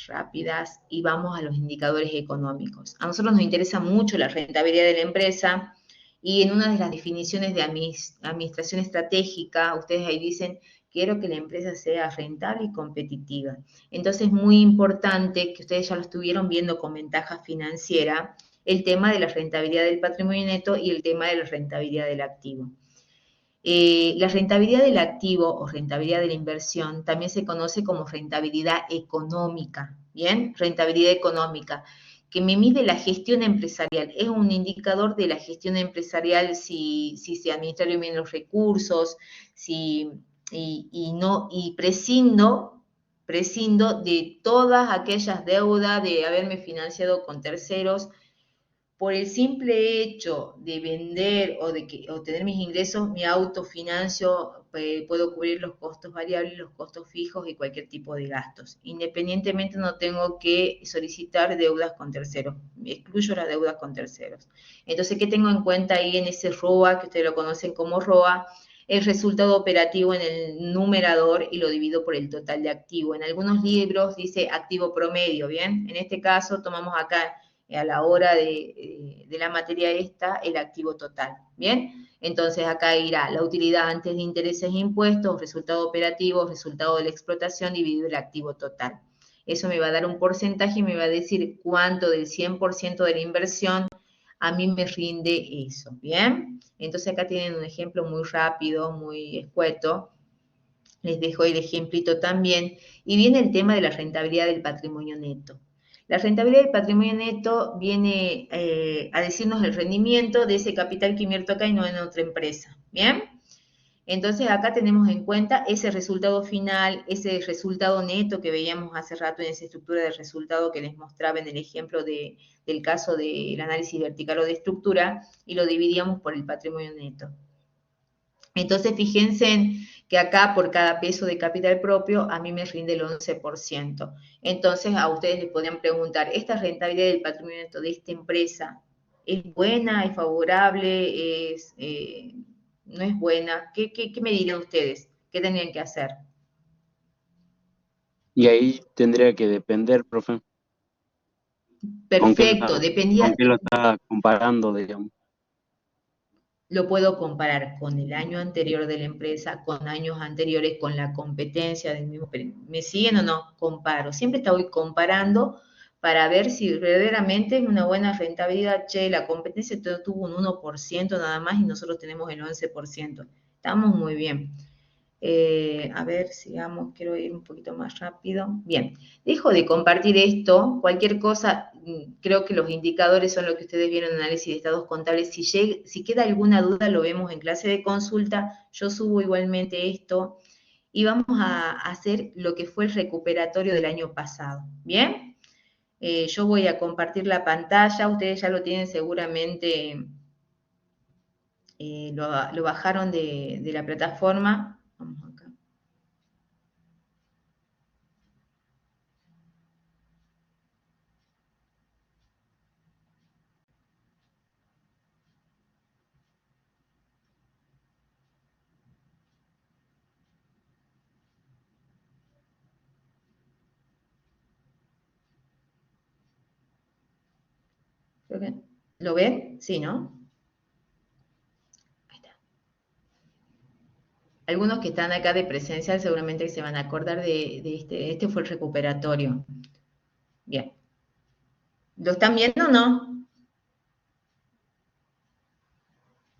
rápidas y vamos a los indicadores económicos. A nosotros nos interesa mucho la rentabilidad de la empresa y en una de las definiciones de administración estratégica, ustedes ahí dicen, quiero que la empresa sea rentable y competitiva. Entonces es muy importante que ustedes ya lo estuvieron viendo con ventaja financiera, el tema de la rentabilidad del patrimonio neto y el tema de la rentabilidad del activo. La rentabilidad del activo o rentabilidad de la inversión también se conoce como rentabilidad económica, ¿bien? Rentabilidad económica, que me mide la gestión empresarial. Es un indicador de la gestión empresarial si se administraron bien los recursos, y prescindo de todas aquellas deudas de haberme financiado con terceros. Por el simple hecho de vender o de obtener mis ingresos, mi autofinancio, puedo cubrir los costos variables, los costos fijos y cualquier tipo de gastos. Independientemente no tengo que solicitar deudas con terceros, excluyo las deudas con terceros. Entonces, ¿qué tengo en cuenta ahí en ese ROA, que ustedes lo conocen como ROA? El resultado operativo en el numerador y lo divido por el total de activo. En algunos libros dice activo promedio, ¿bien? En este caso tomamos acá a la hora de la materia esta, el activo total, ¿bien? Entonces acá irá la utilidad antes de intereses e impuestos, resultado operativo, resultado de la explotación dividido el activo total. Eso me va a dar un porcentaje y me va a decir cuánto del 100% de la inversión a mí me rinde eso, ¿bien? Entonces acá tienen un ejemplo muy rápido, muy escueto. Les dejo el ejemplito también. Y viene el tema de la rentabilidad del patrimonio neto. La rentabilidad del patrimonio neto viene a decirnos el rendimiento de ese capital que invierto acá y no en otra empresa, ¿bien? Entonces acá tenemos en cuenta ese resultado final, ese resultado neto que veíamos hace rato en esa estructura de resultado que les mostraba en el ejemplo del caso del análisis vertical o de estructura, y lo dividíamos por el patrimonio neto. Entonces fíjense que acá por cada peso de capital propio a mí me rinde el 11%. Entonces a ustedes les podrían preguntar, ¿esta rentabilidad del patrimonio neto de esta empresa es buena, es favorable, no es buena? ¿Qué me dirían ustedes? ¿Qué tendrían que hacer? Y ahí tendría que depender, profe. Perfecto, dependía. ¿Con qué lo está comparando, digamos? Lo puedo comparar con el año anterior de la empresa, con años anteriores, con la competencia del mismo. ¿Me siguen o no? Comparo. Siempre estoy comparando para ver si verdaderamente es una buena rentabilidad. Che, la competencia tuvo un 1% nada más y nosotros tenemos el 11%. Estamos muy bien. A ver, sigamos, quiero ir un poquito más rápido. Bien, dejo de compartir esto. Cualquier cosa, creo que los indicadores son lo que ustedes vieron en análisis de estados contables. Si queda alguna duda, lo vemos en clase de consulta. Yo subo igualmente esto y vamos a hacer lo que fue el recuperatorio del año pasado. ¿Bien? Yo voy a compartir la pantalla. Ustedes ya lo tienen seguramente, lo bajaron de la plataforma. Vamos acá. ¿Lo ven? Sí, ¿no? Ahí está. Algunos que están acá de presencial seguramente se van a acordar de este fue el recuperatorio. Bien. ¿Lo están viendo o no?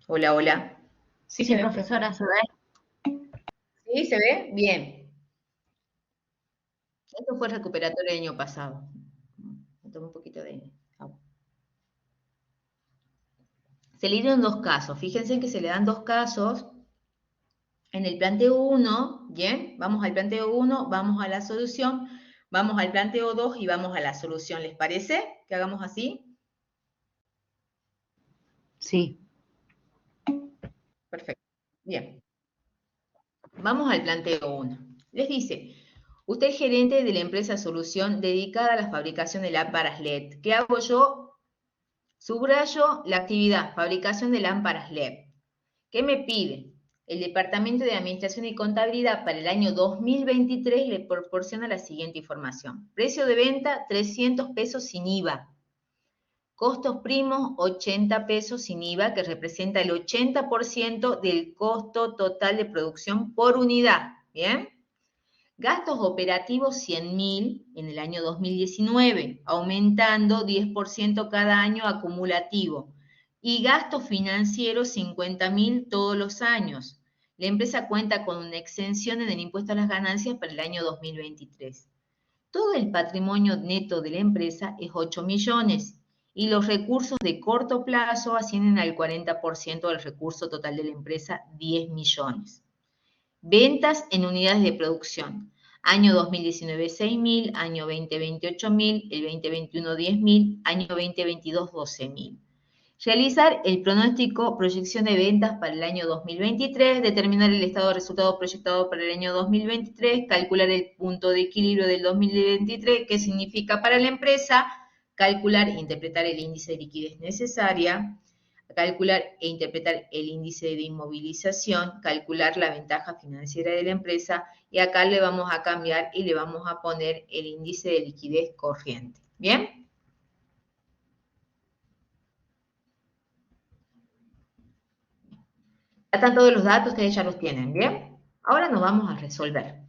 Hola, hola. Sí, profesora, se ve. ¿Sí? ¿Se ve? Bien. Esto fue el recuperatorio del año pasado. Me tomo un poquito de agua. Se le dieron dos casos. Fíjense que se le dan dos casos. En el planteo 1, bien, vamos al planteo 1, vamos a la solución, vamos al planteo 2 y vamos a la solución. ¿Les parece que hagamos así? Sí. Perfecto. Bien. Vamos al planteo 1. Les dice, usted es gerente de la empresa Solución dedicada a la fabricación de lámparas LED. ¿Qué hago yo? Subrayo la actividad, fabricación de lámparas LED. ¿Qué me pide? El Departamento de Administración y Contabilidad para el año 2023 le proporciona la siguiente información. Precio de venta, 300 pesos sin IVA. Costos primos, 80 pesos sin IVA, que representa el 80% del costo total de producción por unidad. ¿Bien? Gastos operativos, 100.000 en el año 2019, aumentando 10% cada año acumulativo. Y gastos financieros, 50.000 todos los años. La empresa cuenta con una exención en el impuesto a las ganancias para el año 2023. Todo el patrimonio neto de la empresa es 8 millones y los recursos de corto plazo ascienden al 40% del recurso total de la empresa, 10 millones. Ventas en unidades de producción. Año 2019, 6.000, año 2020, 8.000, el 2021, 10.000, año 2022, 12.000. Realizar el pronóstico, proyección de ventas para el año 2023, determinar el estado de resultado proyectado para el año 2023, calcular el punto de equilibrio del 2023, qué significa para la empresa, calcular e interpretar el índice de liquidez necesaria, calcular e interpretar el índice de inmovilización, calcular la ventaja financiera de la empresa y acá le vamos a cambiar y le vamos a poner el índice de liquidez corriente. ¿Bien? Ya están todos los datos, ustedes ya los tienen, ¿bien? Ahora nos vamos a resolver.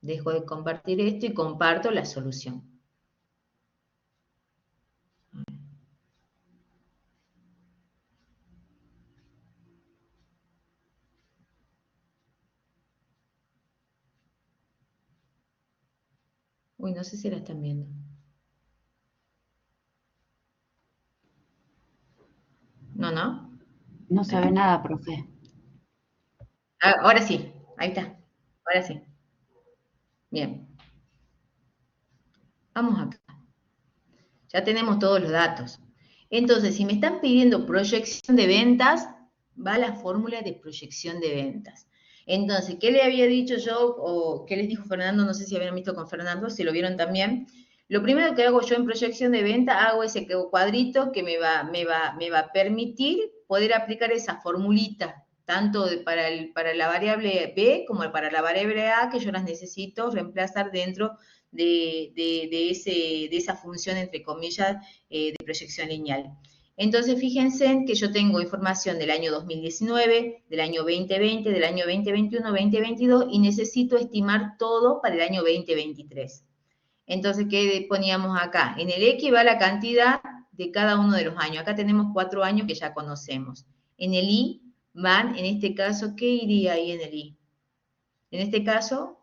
Dejo de compartir esto y comparto la solución. Uy, no sé si la están viendo. No, ¿no? No se ve nada, profe. Ahora sí, ahí está. Ahora sí. Bien. Vamos acá. Ya tenemos todos los datos. Entonces, si me están pidiendo proyección de ventas, va la fórmula de proyección de ventas. Entonces, ¿qué le había dicho yo o qué les dijo Fernando? No sé si habían visto con Fernando, si lo vieron también. Lo primero que hago yo en proyección de venta, hago ese cuadrito que me va a permitir poder aplicar esa formulita, tanto para la variable B como para la variable A, que yo las necesito reemplazar dentro de esa función, entre comillas, de proyección lineal. Entonces, fíjense que yo tengo información del año 2019, del año 2020, del año 2021, 2022 y necesito estimar todo para el año 2023. Entonces, ¿qué poníamos acá? En el X va la cantidad de cada uno de los años. Acá tenemos 4 años que ya conocemos. En el Y van, en este caso, ¿qué iría ahí en el I? En este caso,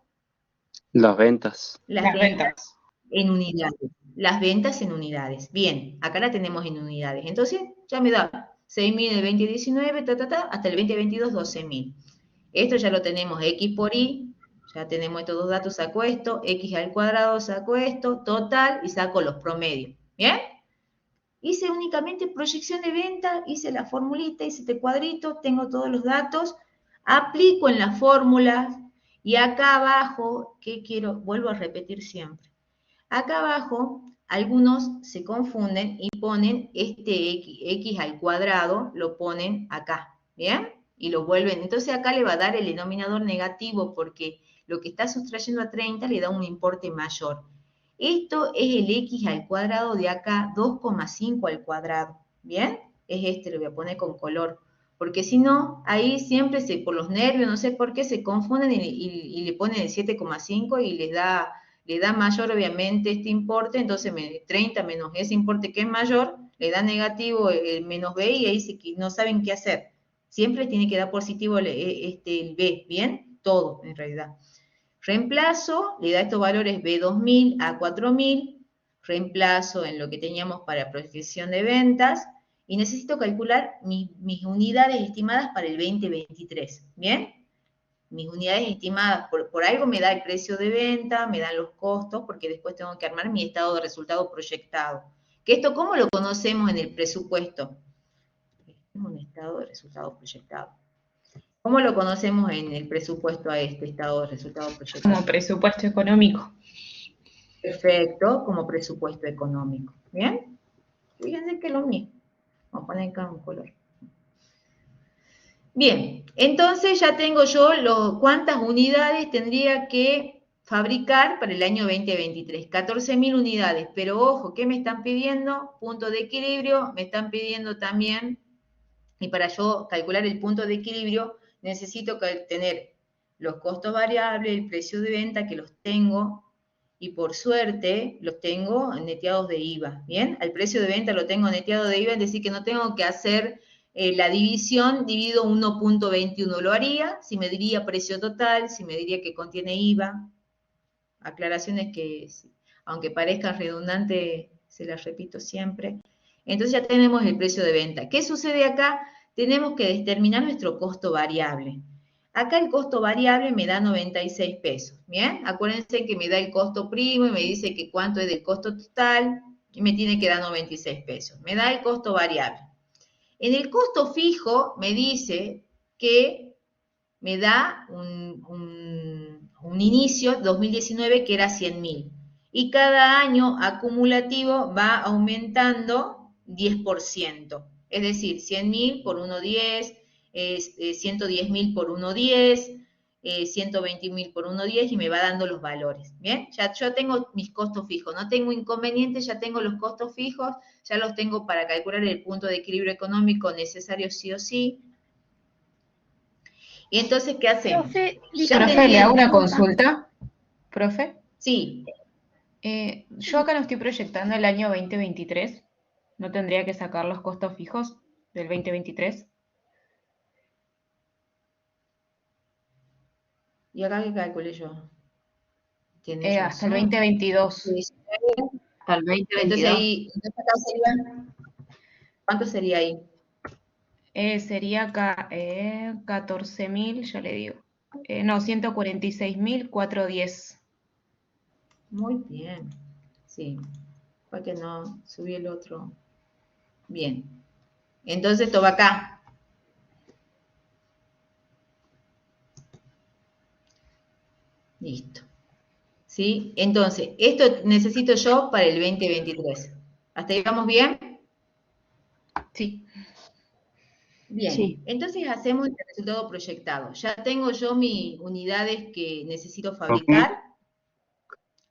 Las ventas. las ventas en unidades. Las ventas en unidades. Bien, acá la tenemos en unidades. Entonces, ya me da 6.000 en el 2019, hasta el 2022, 12.000. Esto ya lo tenemos, X por Y, ya tenemos estos dos datos, saco esto, X al cuadrado, saco esto, total, y saco los promedios. ¿Bien? Hice únicamente proyección de venta, hice la formulita, hice este cuadrito, tengo todos los datos, aplico en las fórmulas, y acá abajo, ¿qué quiero? Vuelvo a repetir siempre. Acá abajo, algunos se confunden y ponen este X al cuadrado, lo ponen acá, ¿bien? Y lo vuelven. Entonces acá le va a dar el denominador negativo porque lo que está sustrayendo a 30 le da un importe mayor. Esto es el X al cuadrado de acá, 2,5 al cuadrado, ¿bien? Es este, lo voy a poner con color. Porque si no, ahí siempre por los nervios, no sé por qué, se confunden y le ponen el 7,5 y le da mayor obviamente este importe, entonces 30 menos ese importe que es mayor, le da negativo el menos B y ahí no saben qué hacer. Siempre tiene que dar positivo el B, ¿bien? Todo, en realidad. Reemplazo, le da estos valores B2000 a 4000, reemplazo en lo que teníamos para proyección de ventas, y necesito calcular mis unidades estimadas para el 2023, ¿bien? Mis unidades estimadas, por algo me da el precio de venta, me dan los costos, porque después tengo que armar mi estado de resultado proyectado. ¿Que esto cómo lo conocemos en el presupuesto? Es un estado de resultado proyectado. ¿Cómo lo conocemos en el presupuesto a este estado de resultado proyectado? Como presupuesto económico. Perfecto, como presupuesto económico. ¿Bien? Fíjense que es lo mismo. Vamos a poner acá un color. Bien, entonces ya tengo yo cuántas unidades tendría que fabricar para el año 2023. 14.000 unidades, pero ojo, ¿qué me están pidiendo? Punto de equilibrio, me están pidiendo también, y para yo calcular el punto de equilibrio, necesito tener los costos variables, el precio de venta, que los tengo, y por suerte los tengo neteados de IVA, ¿bien? Al precio de venta lo tengo neteado de IVA, es decir, que no tengo que hacer la división, divido 1.21, lo haría, si me diría precio total, si me diría que contiene IVA. Aclaraciones que, aunque parezcan redundantes, se las repito siempre. Entonces ya tenemos el precio de venta. ¿Qué sucede acá? Tenemos que determinar nuestro costo variable. Acá el costo variable me da 96 pesos, ¿bien? Acuérdense que me da el costo primo y me dice que cuánto es del costo total y me tiene que dar 96 pesos. Me da el costo variable. En el costo fijo me dice que me da un inicio 2019 que era 100.000 y cada año acumulativo va aumentando 10%, es decir, 100.000 por 1,10, 110.000 por 1,10, 120.000 por 1,10 y me va dando los valores, ¿bien? Ya yo tengo mis costos fijos, no tengo inconvenientes, ya tengo los costos fijos, ya los tengo para calcular el punto de equilibrio económico necesario sí o sí. Y entonces, ¿qué hacemos? Profe, Profe, ¿le hago una consulta? Profe. Sí. Yo acá no estoy proyectando el año 2023. ¿No tendría que sacar los costos fijos del 2023? ¿Y acá qué calculé yo? Hasta el 2022. Sí. Hasta el 2022. Entonces ahí, ¿cuánto sería ahí? Sería acá 14.000, ya le digo. No, 146.410. Muy bien. Sí. ¿Por qué no subí el otro? Bien. Entonces esto va acá. Listo. ¿Sí? Entonces, esto necesito yo para el 2023. ¿Hasta ahí vamos bien? Sí. Bien, Sí. entonces hacemos el resultado proyectado. Ya tengo yo mis unidades que necesito fabricar.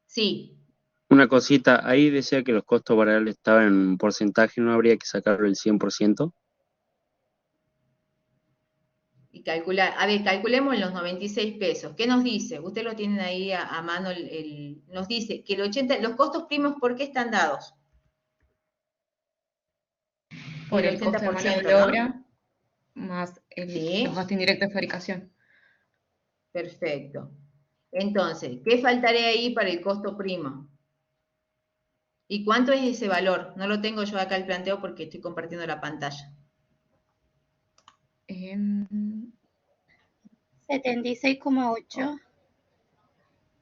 Sí. Una cosita, ahí decía que los costos variables estaban en un porcentaje, ¿no habría que sacarlo el 100%? Y calcular, a ver, calculemos los 96 pesos. ¿Qué nos dice? Ustedes lo tienen ahí a mano, nos dice que los costos primos, ¿por qué están dados? Por el costo de mano de obra, más Sí. los gastos indirectos de fabricación. Perfecto. Entonces, ¿qué faltaría ahí para el costo primo? ¿Y cuánto es ese valor? No lo tengo yo acá el planteo porque estoy compartiendo la pantalla. 76,8.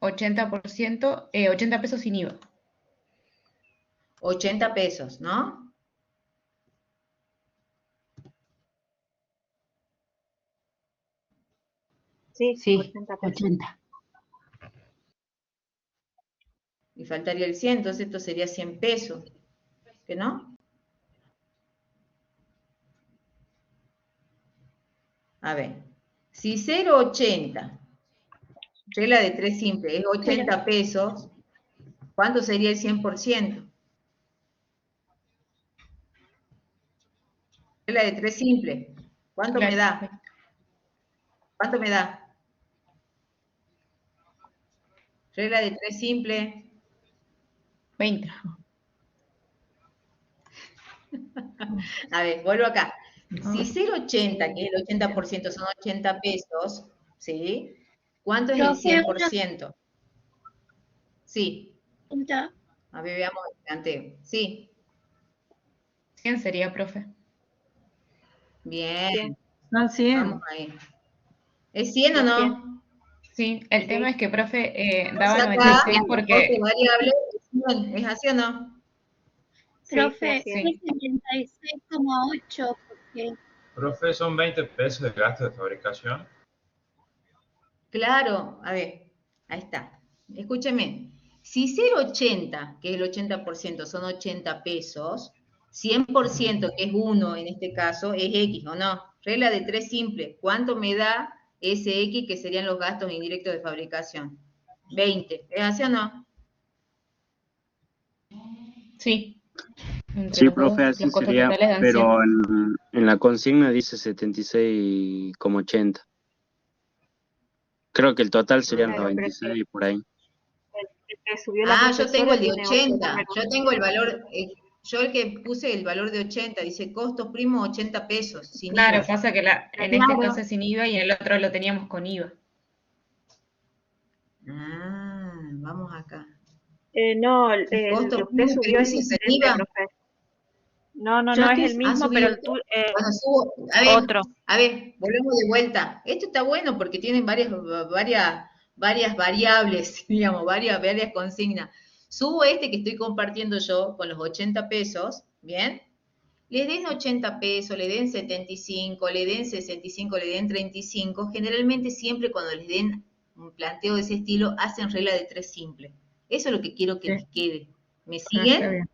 80%, 80 pesos sin IVA. 80 pesos, ¿no? Sí, Sí, 80 pesos. 80. Y faltaría el 100, entonces esto sería 100 pesos. ¿Que no? A ver, si 0,80, regla de 3 simple, es 80 pesos, ¿cuánto sería el 100%? Regla de 3 simple, ¿cuánto me Claro. da? ¿Cuánto me da? Regla de 3 simple. 20. A ver, vuelvo acá. Si 0,80, que es el 80%, son 80 pesos, ¿sí? ¿Cuánto es el Profe, 100%? Sí. 80. A ver, veamos el planteo. Sí. 100 sería, profe. Bien. 100. Son 100. Vamos ahí. ¿Es 100 o Es 100. no? Sí, el Sí. tema es que, profe, Entonces daba acá, 96 el costo porque... variable es 100. ¿Es así o no? Sí, sí, Profe, así es. Sí. 76,8 porque Profe, son 20 pesos de gasto de fabricación. Claro. A ver, ahí está. Escúcheme. Si 0,80, que es el 80%, son 80 pesos, 100%, que es 1 en este caso, es X, ¿o no? Regla de 3 simple. ¿Cuánto me da ese X que serían los gastos indirectos de fabricación? 20. ¿Es así o no? Sí. Entre Sí, los profe, dos, así los costos sería, totales dan 100. pero en la consigna dice 76,80. Creo que el total serían Claro, pero 96 por ahí. el que subió la Ah, yo tengo profesora el de tiene otro 80. número. Yo tengo el valor, yo el que puse el valor de 80, dice costos primos 80 pesos, sin Claro, IVA. pasa que en este caso es sin IVA y en el otro lo teníamos con IVA. Ah, vamos acá. No, Costo que usted primo que subió es dice sin diferente, IVA. profe. No, Yo es estoy- el mismo, Subido pero otro. Bueno, subo, otro. a ver, volvemos de vuelta. Esto está bueno porque tienen varias variables, digamos, varias consignas. Subo este que estoy compartiendo yo con los 80 pesos, ¿bien? Le den 80 pesos, le den 75, le den 65, le den 35. Generalmente siempre cuando les den un planteo de ese estilo, hacen regla de 3 simple. Eso es lo que quiero que Sí. les quede. ¿Me Está siguen? bien.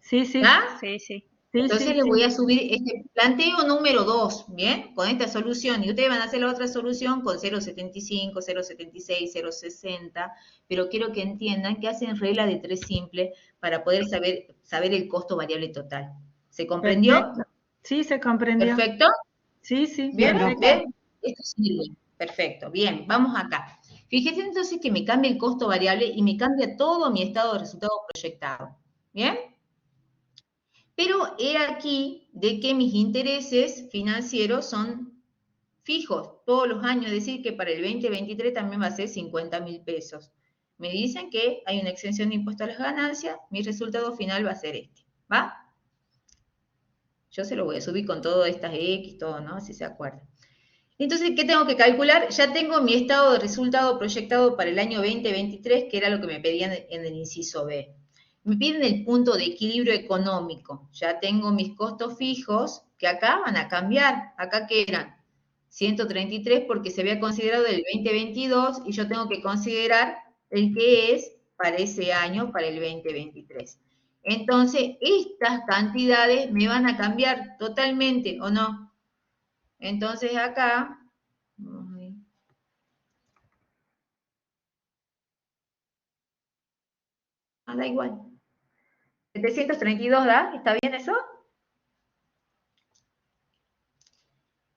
Sí, sí. ¿Ah? Sí, sí. Sí, Entonces sí, les sí. voy a subir este planteo número 2, ¿bien? Con esta solución. Y ustedes van a hacer la otra solución con 0,75, 0,76, 0,60, pero quiero que entiendan que hacen regla de 3 simple para poder saber el costo variable total. ¿Se comprendió? Perfecto. Sí, se comprendió. ¿Perfecto? Sí, sí. ¿Bien? Perfecto. ¿Bien? Esto sirve. Perfecto. Bien, vamos acá. Fíjense entonces que me cambia el costo variable y me cambia todo mi estado de resultado proyectado. ¿Bien? Pero he aquí de que mis intereses financieros son fijos todos los años, es decir, que para el 2023 también va a ser 50.000 pesos. Me dicen que hay una exención de impuesto a las ganancias, mi resultado final va a ser este, ¿va? Yo se lo voy a subir con todas estas X, todo, ¿no? Si se acuerdan. Entonces, ¿qué tengo que calcular? Ya tengo mi estado de resultado proyectado para el año 2023, que era lo que me pedían en el inciso B. Me piden el punto de equilibrio económico. Ya tengo mis costos fijos, que acá van a cambiar. Acá que eran 133 porque se había considerado el 2022 y yo tengo que considerar el que es para ese año, para el 2023. Entonces, estas cantidades me van a cambiar totalmente, ¿o no? Entonces acá, da igual. 732 da, ¿está bien eso?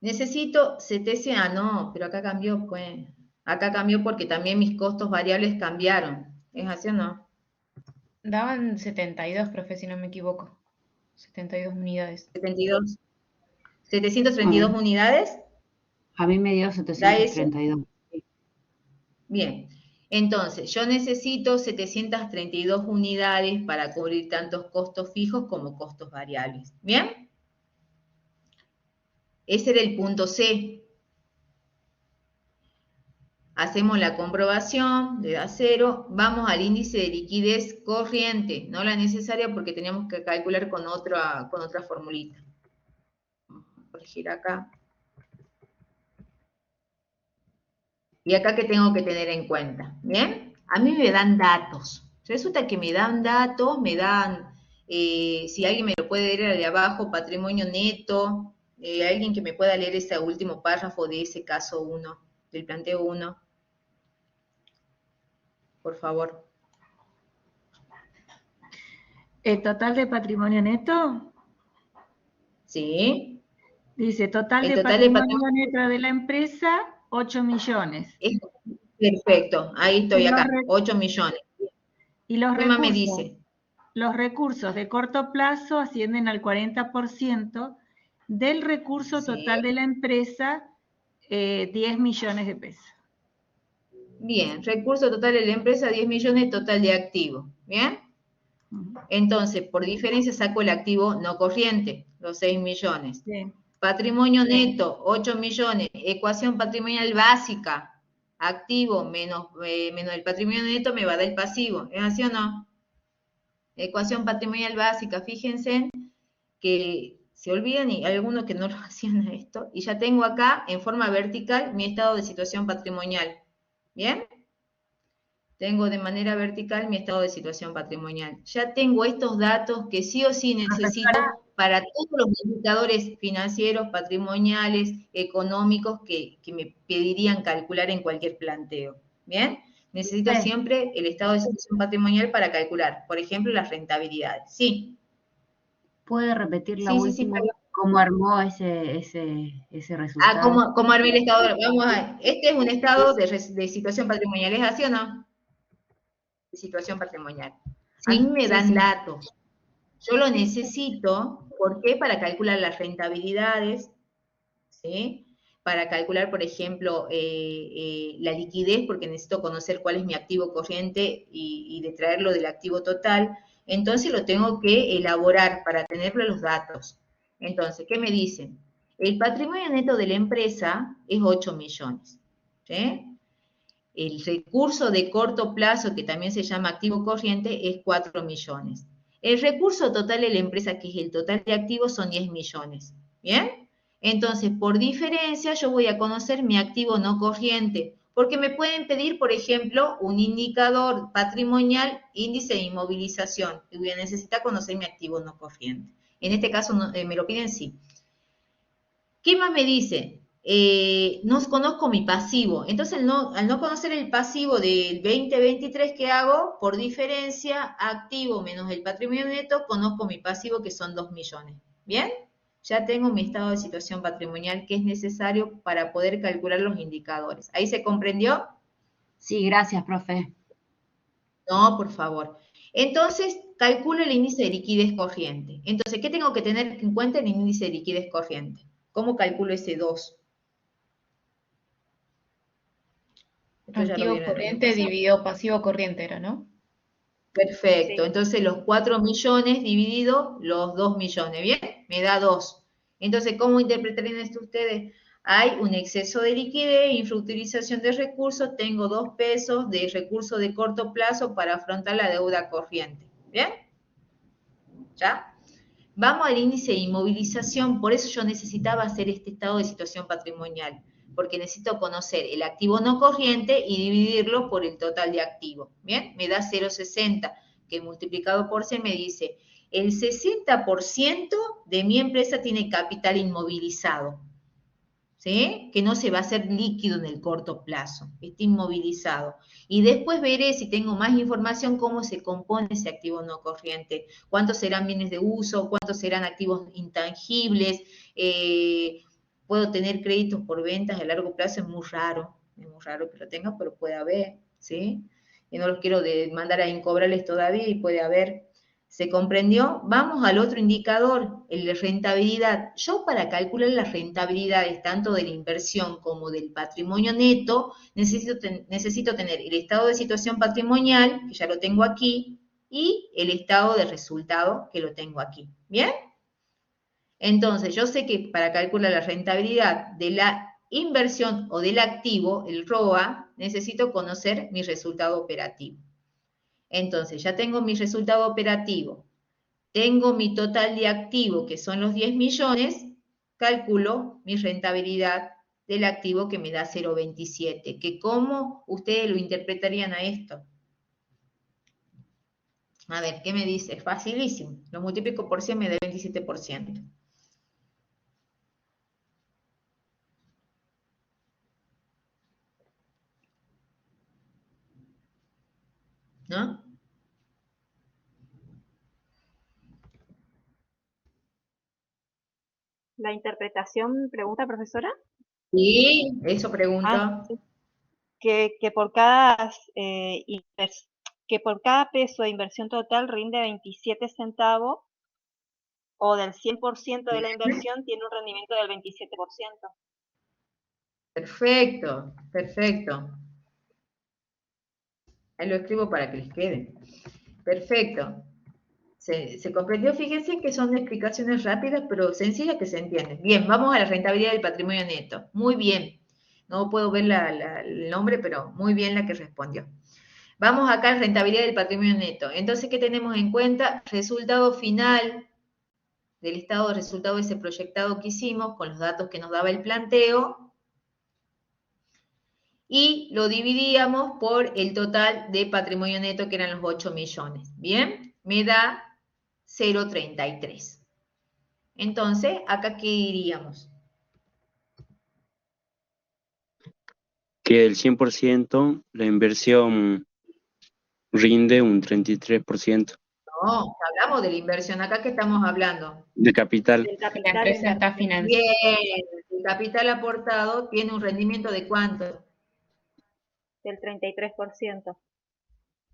Necesito 700, no, pero acá cambió, pues. Acá cambió porque también mis costos variables cambiaron. ¿Es así o no? Daban 72, profe, si no me equivoco. 72 unidades. 72. 732 unidades. A mí me dio ¿Da eso? 732. Bien. Entonces, yo necesito 732 unidades para cubrir tantos costos fijos como costos variables. ¿Bien? Ese era el punto C. Hacemos la comprobación, le da 0. Vamos al índice de liquidez corriente, no la necesaria porque teníamos que calcular con otra formulita. Vamos a corregir acá. Y acá, ¿qué tengo que tener en cuenta? ¿Bien? A mí me dan datos. Resulta que me dan datos, me dan, si alguien me lo puede leer de abajo, patrimonio neto, alguien que me pueda leer ese último párrafo de ese caso 1, del planteo 1. Por favor. ¿El total de patrimonio neto? Sí. Dice, total El de total de patrimonio neto de la empresa, 8 millones. Perfecto, ahí estoy Y los acá, 8 millones. Y los ¿Qué más me recursos, dice? los recursos de corto plazo ascienden al 40% del recurso Sí. total de la empresa, 10 millones de pesos. Bien, recurso total de la empresa, 10 millones total de activos. ¿Bien? Entonces, por diferencia saco el activo no corriente, los 6 millones. Sí. Patrimonio neto, 8 millones. Ecuación patrimonial básica. Activo menos el patrimonio neto me va a dar el pasivo. ¿Es así o no? Ecuación patrimonial básica. Fíjense que se olvidan y hay algunos que no lo hacían a esto. Y ya tengo acá en forma vertical mi estado de situación patrimonial. ¿Bien? Tengo de manera vertical mi estado de situación patrimonial. Ya tengo estos datos que sí o sí necesito para todos los indicadores financieros, patrimoniales, económicos que me pedirían calcular en cualquier planteo. ¿Bien? Necesito siempre el estado de situación patrimonial para calcular, por ejemplo, las rentabilidades. Sí. ¿Puede repetir la Sí, última? sí. ¿Cómo armó ese resultado? ¿Cómo armé el estado? Vamos a ver. Este es un estado de situación patrimonial, ¿es así o no? De situación patrimonial. A mí me dan datos. Yo lo necesito, ¿por qué? Para calcular las rentabilidades, ¿sí? Para calcular, por ejemplo, la liquidez, porque necesito conocer cuál es mi activo corriente y detraerlo del activo total. Entonces lo tengo que elaborar para tenerlo los datos. Entonces, ¿qué me dicen? El patrimonio neto de la empresa es 8 millones, ¿sí? El recurso de corto plazo, que también se llama activo corriente, es 4 millones. El recurso total de la empresa, que es el total de activos, son 10 millones. ¿Bien? Entonces, por diferencia, yo voy a conocer mi activo no corriente, porque me pueden pedir, por ejemplo, un indicador patrimonial, índice de inmovilización, y voy a necesitar conocer mi activo no corriente. En este caso, me lo piden sí. ¿Qué más me dice? No conozco mi pasivo. Entonces, al no conocer el pasivo del 2023 que hago, por diferencia, activo menos el patrimonio neto, conozco mi pasivo que son 2 millones. ¿Bien? Ya tengo mi estado de situación patrimonial que es necesario para poder calcular los indicadores. ¿Ahí se comprendió? Sí, gracias, profe. No, por favor. Entonces, calculo el índice de liquidez corriente. Entonces, ¿qué tengo que tener en cuenta en el índice de liquidez corriente? ¿Cómo calculo ese 2? Activo corriente dividido pasivo corriente era, ¿no? Perfecto. Sí. Entonces, los 4 millones dividido los 2 millones. ¿Bien? Me da 2. Entonces, ¿cómo interpretarían esto ustedes? Hay un exceso de liquidez, infrautilización de recursos, tengo 2 pesos de recursos de corto plazo para afrontar la deuda corriente. ¿Bien? ¿Ya? Vamos al índice de inmovilización, por eso yo necesitaba hacer este estado de situación patrimonial, porque necesito conocer el activo no corriente y dividirlo por el total de activos. ¿Bien? Me da 0,60, que multiplicado por 100 me dice, el 60% de mi empresa tiene capital inmovilizado, ¿sí? Que no se va a hacer líquido en el corto plazo, está inmovilizado. Y después veré, si tengo más información, cómo se compone ese activo no corriente, cuántos serán bienes de uso, cuántos serán activos intangibles, puedo tener créditos por ventas a largo plazo, es muy raro que lo tenga, pero puede haber, ¿sí? Y no los quiero mandar a incobrarles todavía y puede haber. ¿Se comprendió? Vamos al otro indicador, el de rentabilidad. Yo para calcular las rentabilidades tanto de la inversión como del patrimonio neto, necesito tener el estado de situación patrimonial, que ya lo tengo aquí, y el estado de resultado, que lo tengo aquí. ¿Bien? Entonces, yo sé que para calcular la rentabilidad de la inversión o del activo, el ROA, necesito conocer mi resultado operativo. Entonces, ya tengo mi resultado operativo, tengo mi total de activo, que son los 10 millones, calculo mi rentabilidad del activo que me da 0,27. ¿Que cómo ustedes lo interpretarían a esto? A ver, ¿qué me dice? Es facilísimo. Lo multiplico por 100 me da 27%. ¿No? ¿La interpretación pregunta, profesora? Sí, eso pregunta. Sí. Que por cada peso de inversión total rinde 27 centavos o del 100% de la inversión tiene un rendimiento del 27%. Perfecto, perfecto. Ahí lo escribo para que les quede. Perfecto. ¿Se comprendió? Fíjense que son explicaciones rápidas, pero sencillas que se entienden. Bien, vamos a la rentabilidad del patrimonio neto. Muy bien. No puedo ver el nombre, pero muy bien la que respondió. Vamos acá a la rentabilidad del patrimonio neto. Entonces, ¿qué tenemos en cuenta? Resultado final del estado de resultado de ese proyectado que hicimos con los datos que nos daba el planteo. Y lo dividíamos por el total de patrimonio neto, que eran los 8 millones. Bien, me da 0,33. Entonces, ¿acá qué diríamos? Que del 100% la inversión rinde un 33%. No, hablamos de la inversión. ¿Acá qué estamos hablando? De capital. Del La capital empresa está invertido. financiada. Bien, el capital aportado tiene un rendimiento ¿de cuánto? Del 33%.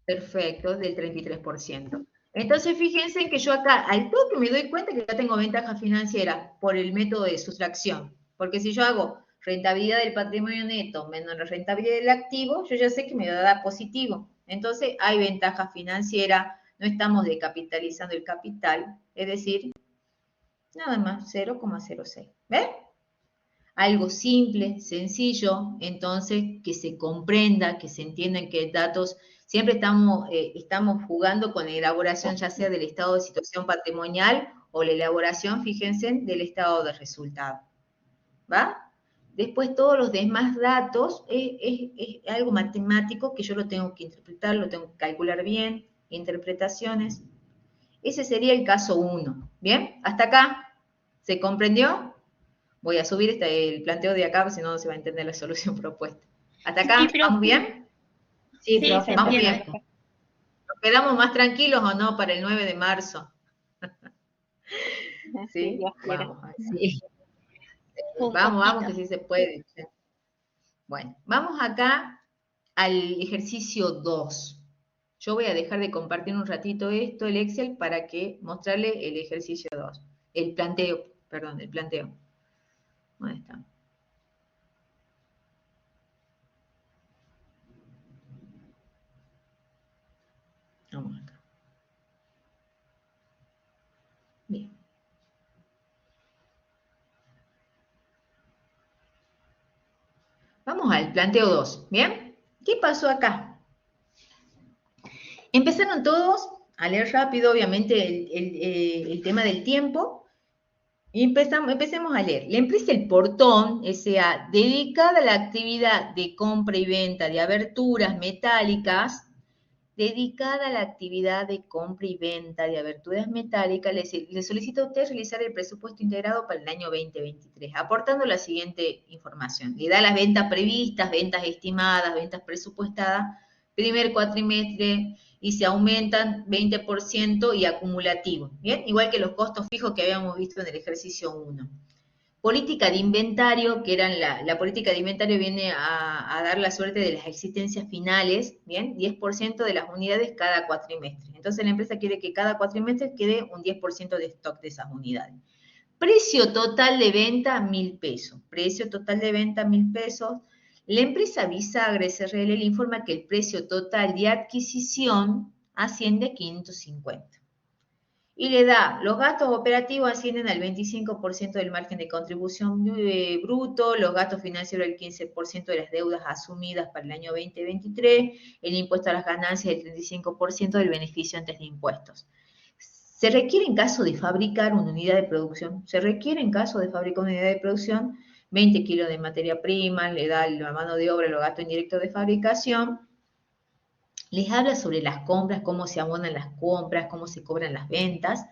Perfecto, del 33%. Entonces, fíjense que yo acá, al toque me doy cuenta que ya tengo ventaja financiera por el método de sustracción. Porque si yo hago rentabilidad del patrimonio neto menos la rentabilidad del activo, yo ya sé que me va a dar positivo. Entonces, hay ventaja financiera, no estamos decapitalizando el capital, es decir, nada más, 0,06. ¿Ven? Algo simple, sencillo, entonces que se comprenda, que se entiendan que datos, siempre estamos jugando con la elaboración ya sea del estado de situación patrimonial o la elaboración, fíjense, del estado de resultado. ¿Va? Después todos los demás datos es algo matemático que yo lo tengo que interpretar, lo tengo que calcular bien, interpretaciones. Ese sería el caso 1. ¿Bien? ¿Hasta acá? ¿Se comprendió? Voy a subir el planteo de acá, si no, no se va a entender la solución propuesta. ¿Hasta acá? Sí, profe. ¿Vamos bien? Sí, Sí, profe, vamos perfecto. bien. ¿Nos quedamos más tranquilos o no para el 9 de marzo? ¿Sí? Dios quiera. Vamos, Sí. vamos, que sí se puede. Bueno, vamos acá al ejercicio 2. Yo voy a dejar de compartir un ratito esto, el Excel, para que mostrarle el ejercicio 2. El planteo, perdón, el planteo. ¿Dónde está? Vamos acá. Bien. Vamos al planteo 2, ¿bien? ¿Qué pasó acá? Empezaron todos a leer rápido, obviamente, el tema del tiempo. Y empecemos a leer. La empresa El Portón, S.A., dedicada a la actividad de compra y venta de aberturas metálicas, le solicita a usted realizar el presupuesto integrado para el año 2023, aportando la siguiente información. Le da las ventas previstas, ventas estimadas, ventas presupuestadas, primer cuatrimestre, y se aumentan 20% y acumulativo, ¿bien? Igual que los costos fijos que habíamos visto en el ejercicio 1. política de inventario, que eran la política de inventario viene a dar la suerte de las existencias finales, ¿bien? 10% de las unidades cada cuatrimestre. Entonces la empresa quiere que cada cuatrimestre quede un 10% de stock de esas unidades. Precio total de venta, 1.000 pesos. Precio total de venta, 1.000 pesos. La empresa Bisagra SRL le informa que el precio total de adquisición asciende a 550. Y le da, los gastos operativos ascienden al 25% del margen de contribución bruto, los gastos financieros al 15% de las deudas asumidas para el año 2023, el impuesto a las ganancias del 35% del beneficio antes de impuestos. Se requiere en caso de fabricar una unidad de producción, 20 kilos de materia prima, le da la mano de obra, los gastos indirectos de fabricación, les habla sobre las compras, cómo se abonan las compras, cómo se cobran las ventas,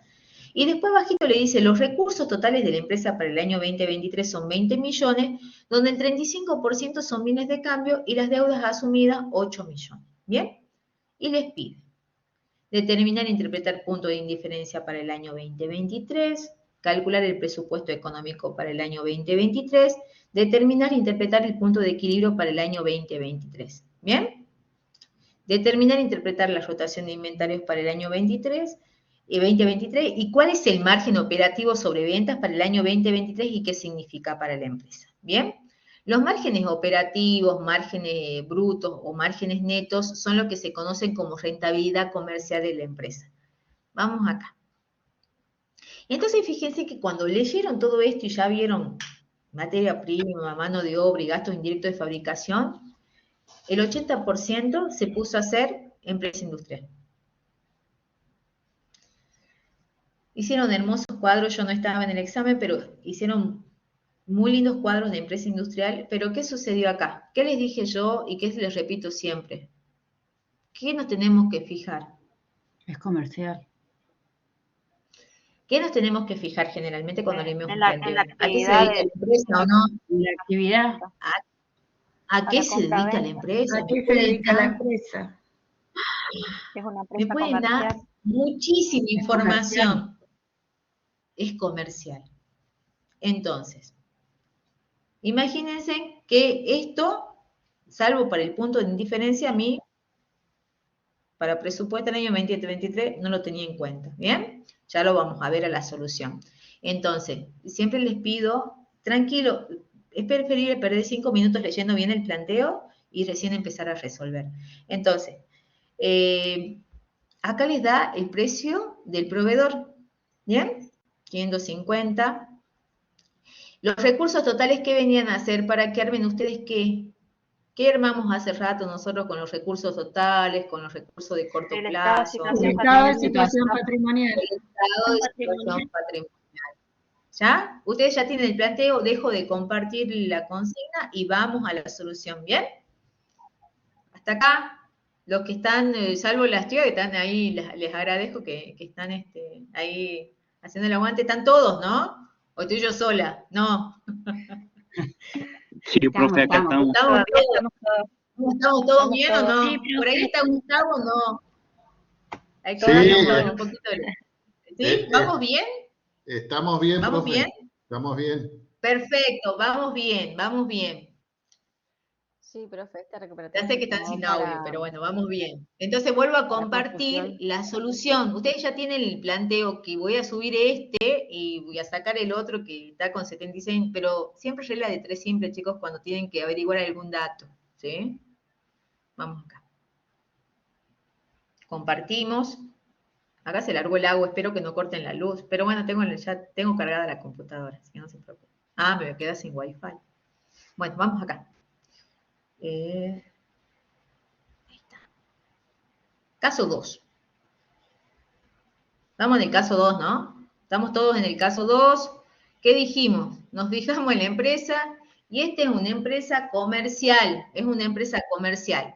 y después bajito le dice, los recursos totales de la empresa para el año 2023 son 20 millones, donde el 35% son bienes de cambio y las deudas asumidas 8 millones, ¿bien? Y les pide determinar e interpretar punto de indiferencia para el año 2023, calcular el presupuesto económico para el año 2023, determinar e interpretar el punto de equilibrio para el año 2023, ¿bien? Determinar e interpretar la rotación de inventarios para el año 2023 y cuál es el margen operativo sobre ventas para el año 2023 y qué significa para la empresa. ¿Bien? Los márgenes operativos, márgenes brutos o márgenes netos son lo que se conocen como rentabilidad comercial de la empresa. Vamos acá. Entonces, fíjense que cuando leyeron todo esto y ya vieron materia prima, mano de obra y gastos indirectos de fabricación, el 80% se puso a hacer empresa industrial. Hicieron hermosos cuadros, yo no estaba en el examen, pero hicieron muy lindos cuadros de empresa industrial. Pero ¿qué sucedió acá? ¿Qué les dije yo y qué les repito siempre? ¿Qué nos tenemos que fijar? Es comercial. ¿Qué nos tenemos que fijar generalmente cuando leemos un planteo? ¿A qué se dedica la empresa o no? La actividad. ¿A qué se dedica la empresa? ¿A qué se dedica la empresa? Es una Me empresa pueden dar comercial. muchísima información. Es comercial. Entonces, imagínense que esto, salvo para el punto de indiferencia, a mí, para presupuesto en el año 2023, no lo tenía en cuenta. ¿Bien? Ya lo vamos a ver a la solución. Entonces, siempre les pido, tranquilo, es preferible perder 5 minutos leyendo bien el planteo y recién empezar a resolver. Entonces, acá les da el precio del proveedor, ¿bien? 550. Los recursos totales que venían a hacer para que armen ustedes ¿qué armamos hace rato nosotros con los recursos totales, con los recursos de corto plazo? El estado de situación patrimonial. El estado de situación patrimonial. ¿Ya? Ustedes ya tienen el planteo, dejo de compartir la consigna y vamos a la solución, ¿bien? Hasta acá, los que están, salvo las tías que están ahí, les agradezco que están ahí haciendo el aguante, están todos, ¿no? ¿O estoy yo sola? No. Sí, profe, acá estamos. ¿Estamos todos bien o no? Sí, ¿Por ahí está Gustavo o no? Hay que Sí. un poquito ¿Sí? ¿Vamos bien? Estamos bien, ¿Vamos profe. bien? Estamos bien. Perfecto, vamos bien, vamos bien. Sí, profe, esta recuperación. Ya sé que están sin audio, pero bueno, vamos bien. Entonces vuelvo a compartir la solución. Ustedes ya tienen el planteo que voy a subir y voy a sacar el otro que está con 76, pero siempre regla de 3 simple, chicos, cuando tienen que averiguar algún dato, ¿sí? Vamos acá. Compartimos. Acá se largó el agua, espero que no corten la luz. Pero bueno, ya tengo cargada la computadora, así que no se preocupen. Ah, me queda sin wifi. Bueno, vamos acá. Ahí está. Caso 2. Estamos en el caso 2, ¿no? Estamos todos en el caso 2. ¿Qué dijimos? Nos fijamos en la empresa y esta es una empresa comercial. Es una empresa comercial.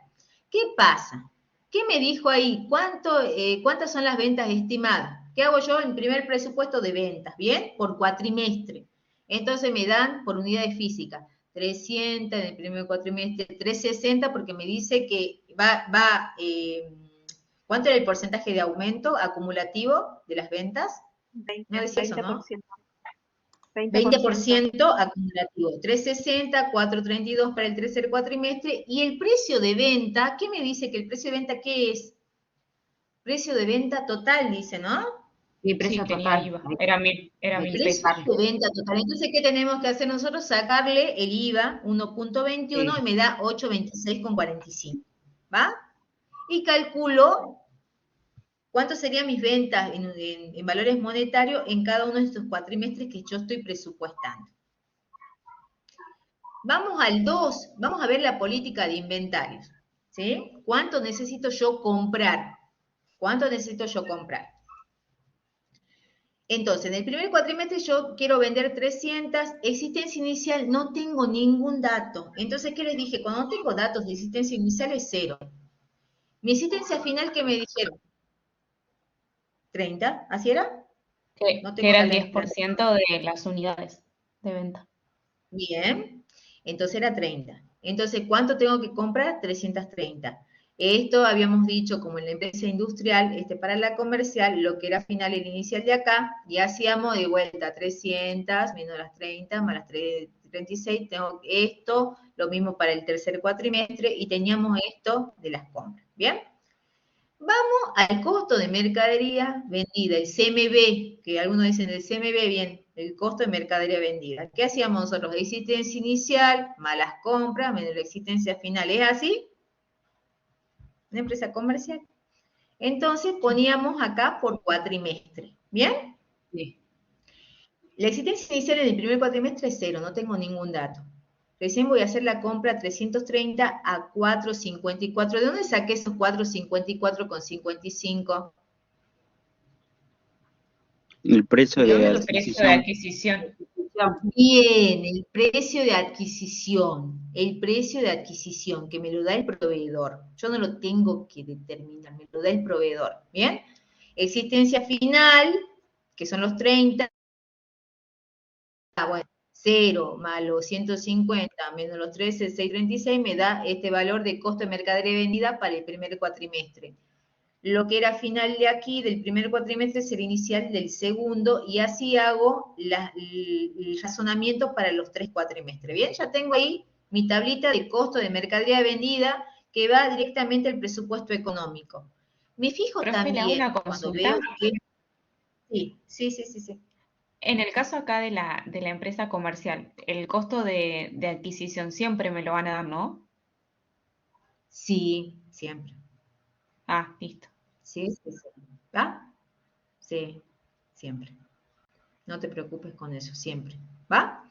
¿Qué pasa? ¿Qué me dijo ahí? ¿Cuántas son las ventas estimadas? ¿Qué hago yo en primer presupuesto de ventas? ¿Bien? Por cuatrimestre. Entonces me dan por unidades físicas 300 en el primer cuatrimestre, 360 porque me dice que ¿cuánto era el porcentaje de aumento acumulativo de las ventas? 20%. No decía eso, ¿no? 20% acumulativo, 360, 432 para el tercer cuatrimestre, y el precio de venta, ¿qué me dice que el precio de venta qué es? Precio de venta total, dice, ¿no? Sí, Sí, precio tenía total. IVA. Era mil El pesos. precio de venta total. Entonces, ¿qué tenemos que hacer nosotros? Sacarle el IVA 1.21 Sí. y me da 826,45, ¿va? Y calculo cuánto serían mis ventas en valores monetarios en cada uno de estos cuatrimestres que yo estoy presupuestando. Vamos al 2, vamos a ver la política de inventarios, ¿sí? ¿Cuánto necesito yo comprar? ¿Cuánto necesito yo comprar? Entonces, en el primer cuatrimestre yo quiero vender 300, existencia inicial no tengo ningún dato. Entonces, ¿qué les dije? Cuando no tengo datos de existencia inicial es 0. Mi existencia final, ¿qué me dijeron? 30, ¿así era? No Que tengo era el la 10% de las unidades de venta. Bien, entonces era 30. Entonces, ¿cuánto tengo que comprar? 330. Esto habíamos dicho, como en la empresa industrial, para la comercial, lo que era final y el inicial de acá, y hacíamos de vuelta 300 menos las 30 más las 36, tengo esto, lo mismo para el tercer cuatrimestre, y teníamos esto de las compras. ¿Bien? Vamos al costo de mercadería vendida, el CMB, que algunos dicen el CMB, bien, el costo de mercadería vendida. ¿Qué hacíamos nosotros? Existencia inicial, más las compras, menos la existencia final. ¿Es así? Una empresa comercial. Entonces poníamos acá por cuatrimestre. ¿Bien? Sí. La existencia inicial en el primer cuatrimestre es 0, no tengo ningún dato. Recién voy a hacer la compra 330 a 454. ¿De dónde saqué esos 454,55? El precio ¿De de dónde los El precio de adquisición. adquisición. Bien, el precio de adquisición, que me lo da el proveedor. Yo no lo tengo que determinar, me lo da el proveedor. ¿Bien? Existencia final, que son los 30, bueno, 0 más los 150 menos los 13, 636, me da este valor de costo de mercadería vendida para el primer cuatrimestre. Lo que era final de aquí, del primer cuatrimestre, será inicial del segundo, y así hago el razonamiento para los 3 cuatrimestres. Bien, ya tengo ahí mi tablita de costo de mercadería vendida que va directamente al presupuesto económico. Me fijo Profe, le hago también, una cuando consulta. veo que... Sí. En el caso acá de la empresa comercial, el costo de adquisición siempre me lo van a dar, ¿no? Sí, siempre. Ah, listo. Sí. ¿Va? Sí, siempre. No te preocupes con eso, siempre. ¿Va?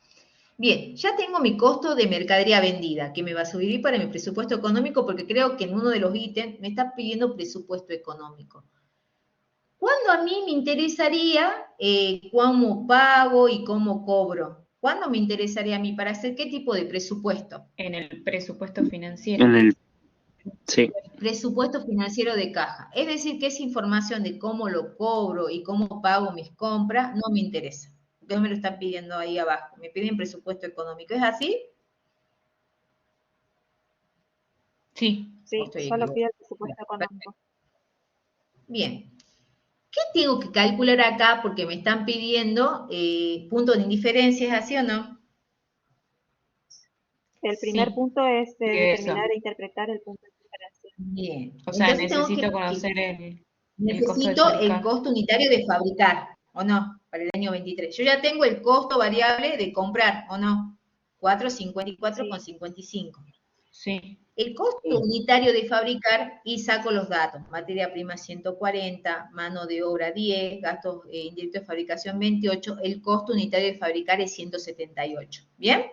Bien, ya tengo mi costo de mercadería vendida, que me va a subir para mi presupuesto económico, porque creo que en uno de los ítems me está pidiendo presupuesto económico. ¿Cuándo a mí me interesaría cómo pago y cómo cobro? ¿Cuándo me interesaría a mí para hacer qué tipo de presupuesto? En el presupuesto financiero. Sí. Presupuesto financiero de caja. Es decir, que esa información de cómo lo cobro y cómo pago mis compras no me interesa. Porque no me lo están pidiendo ahí abajo. Me piden presupuesto económico. ¿Es así? Sí. Sí, solo pide el presupuesto económico. Bien. ¿Qué tengo que calcular acá? Porque me están pidiendo puntos de indiferencia, ¿es así o no? El primer Sí. punto es determinar Eso. e interpretar el punto de diferencia. Bien. O sea, Entonces tengo necesito que conocer el costo de necesito el fabricar. costo unitario de fabricar, ¿o no? Para el año 23. Yo ya tengo el costo variable de comprar, ¿o no? 454,55. Sí. El costo unitario de fabricar, y saco los datos. Materia prima 140, mano de obra 10, gastos indirectos de fabricación 28, el costo unitario de fabricar es 178. ¿Bien?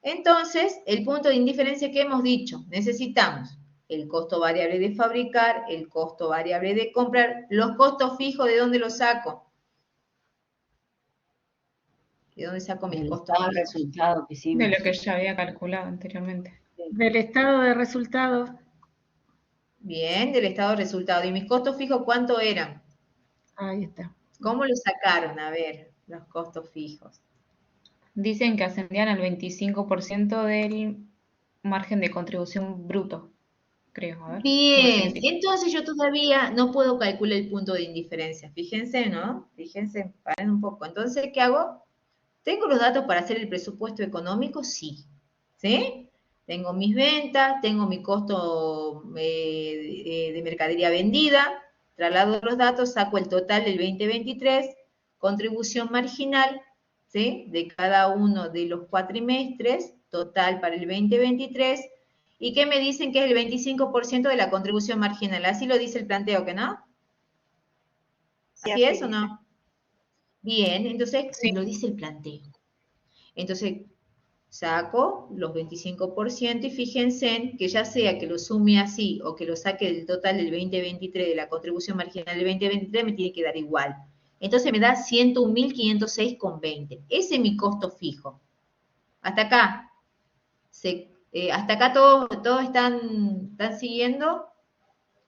Entonces, el punto de indiferencia que hemos dicho, necesitamos el costo variable de fabricar, el costo variable de comprar, los costos fijos, ¿de dónde los saco? ¿De dónde saco mis El costos estado de fijos? resultado que De hicimos. lo que ya había calculado anteriormente. Del estado de resultados. Bien, del estado de resultado. ¿Y mis costos fijos cuánto eran? Ahí está. ¿Cómo lo sacaron? A ver, los costos fijos. Dicen que ascendían al 25% del margen de contribución bruto, creo. A ver. Bien, entonces yo todavía no puedo calcular el punto de indiferencia. Fíjense, ¿no? Fíjense, paren un poco. Entonces, ¿qué hago? ¿Tengo los datos para hacer el presupuesto económico? Sí. ¿Sí? Tengo mis ventas, tengo mi costo de mercadería vendida, traslado los datos, saco el total del 2023, contribución marginal, ¿sí? De cada uno de los cuatrimestres, total para el 2023, y que me dicen que es el 25% de la contribución marginal. Así lo dice el planteo, ¿que no? Sí, ¿Así así es o dice. no? Bien, entonces Sí. lo dice el planteo. Entonces, saco los 25% y fíjense en que ya sea que lo sume así o que lo saque del total del 2023, de la contribución marginal del 2023, me tiene que dar igual. Entonces me da 101.506,20. Ese es mi costo fijo. Hasta acá. Hasta acá todos están siguiendo.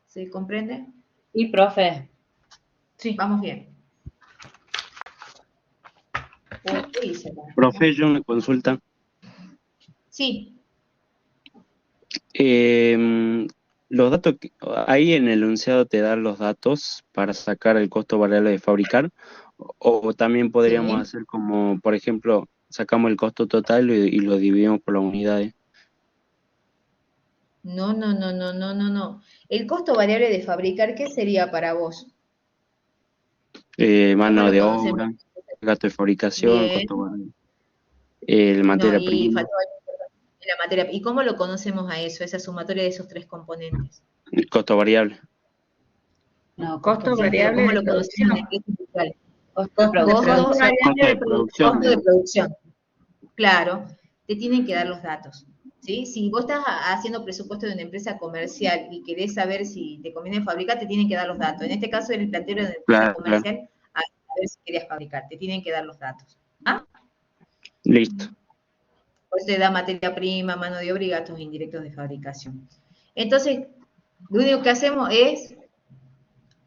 ¿Se comprende? Y profe, Sí. Vamos bien. ¿Qué hice acá? Profe, yo una consulta. Sí, Los datos, ahí en el enunciado te dan los datos para sacar el costo variable de fabricar, o también podríamos sí. hacer como, por ejemplo, sacamos el costo total y lo dividimos por las unidades. No, no, no, no, no, no, no. El costo variable de fabricar, ¿qué sería para vos? ¿Cómo Mano lo de conocemos? obra, gasto de fabricación, Bien. costo variable, el No, materia y prima, faltó la materia. ¿Y cómo lo conocemos a eso, esa sumatoria de esos tres componentes? el costo variable. no, Costo Sí, pero variable ¿cómo de lo conocemos en producción. empresa industrial? costo de Costo de producción. Costo producción. variable de producción, costo de digamos. producción. Claro, te tienen que dar los datos. ¿Sí? Si vos estás haciendo presupuesto de una empresa comercial y querés saber si te conviene fabricar, te tienen que dar los datos. En este caso, el planteo de una empresa Claro, claro. comercial, a ver si querías fabricar, te tienen que dar los datos. ¿Ah? Listo. Por eso te da materia prima, mano de obra y gastos indirectos de fabricación. Entonces, lo único que hacemos es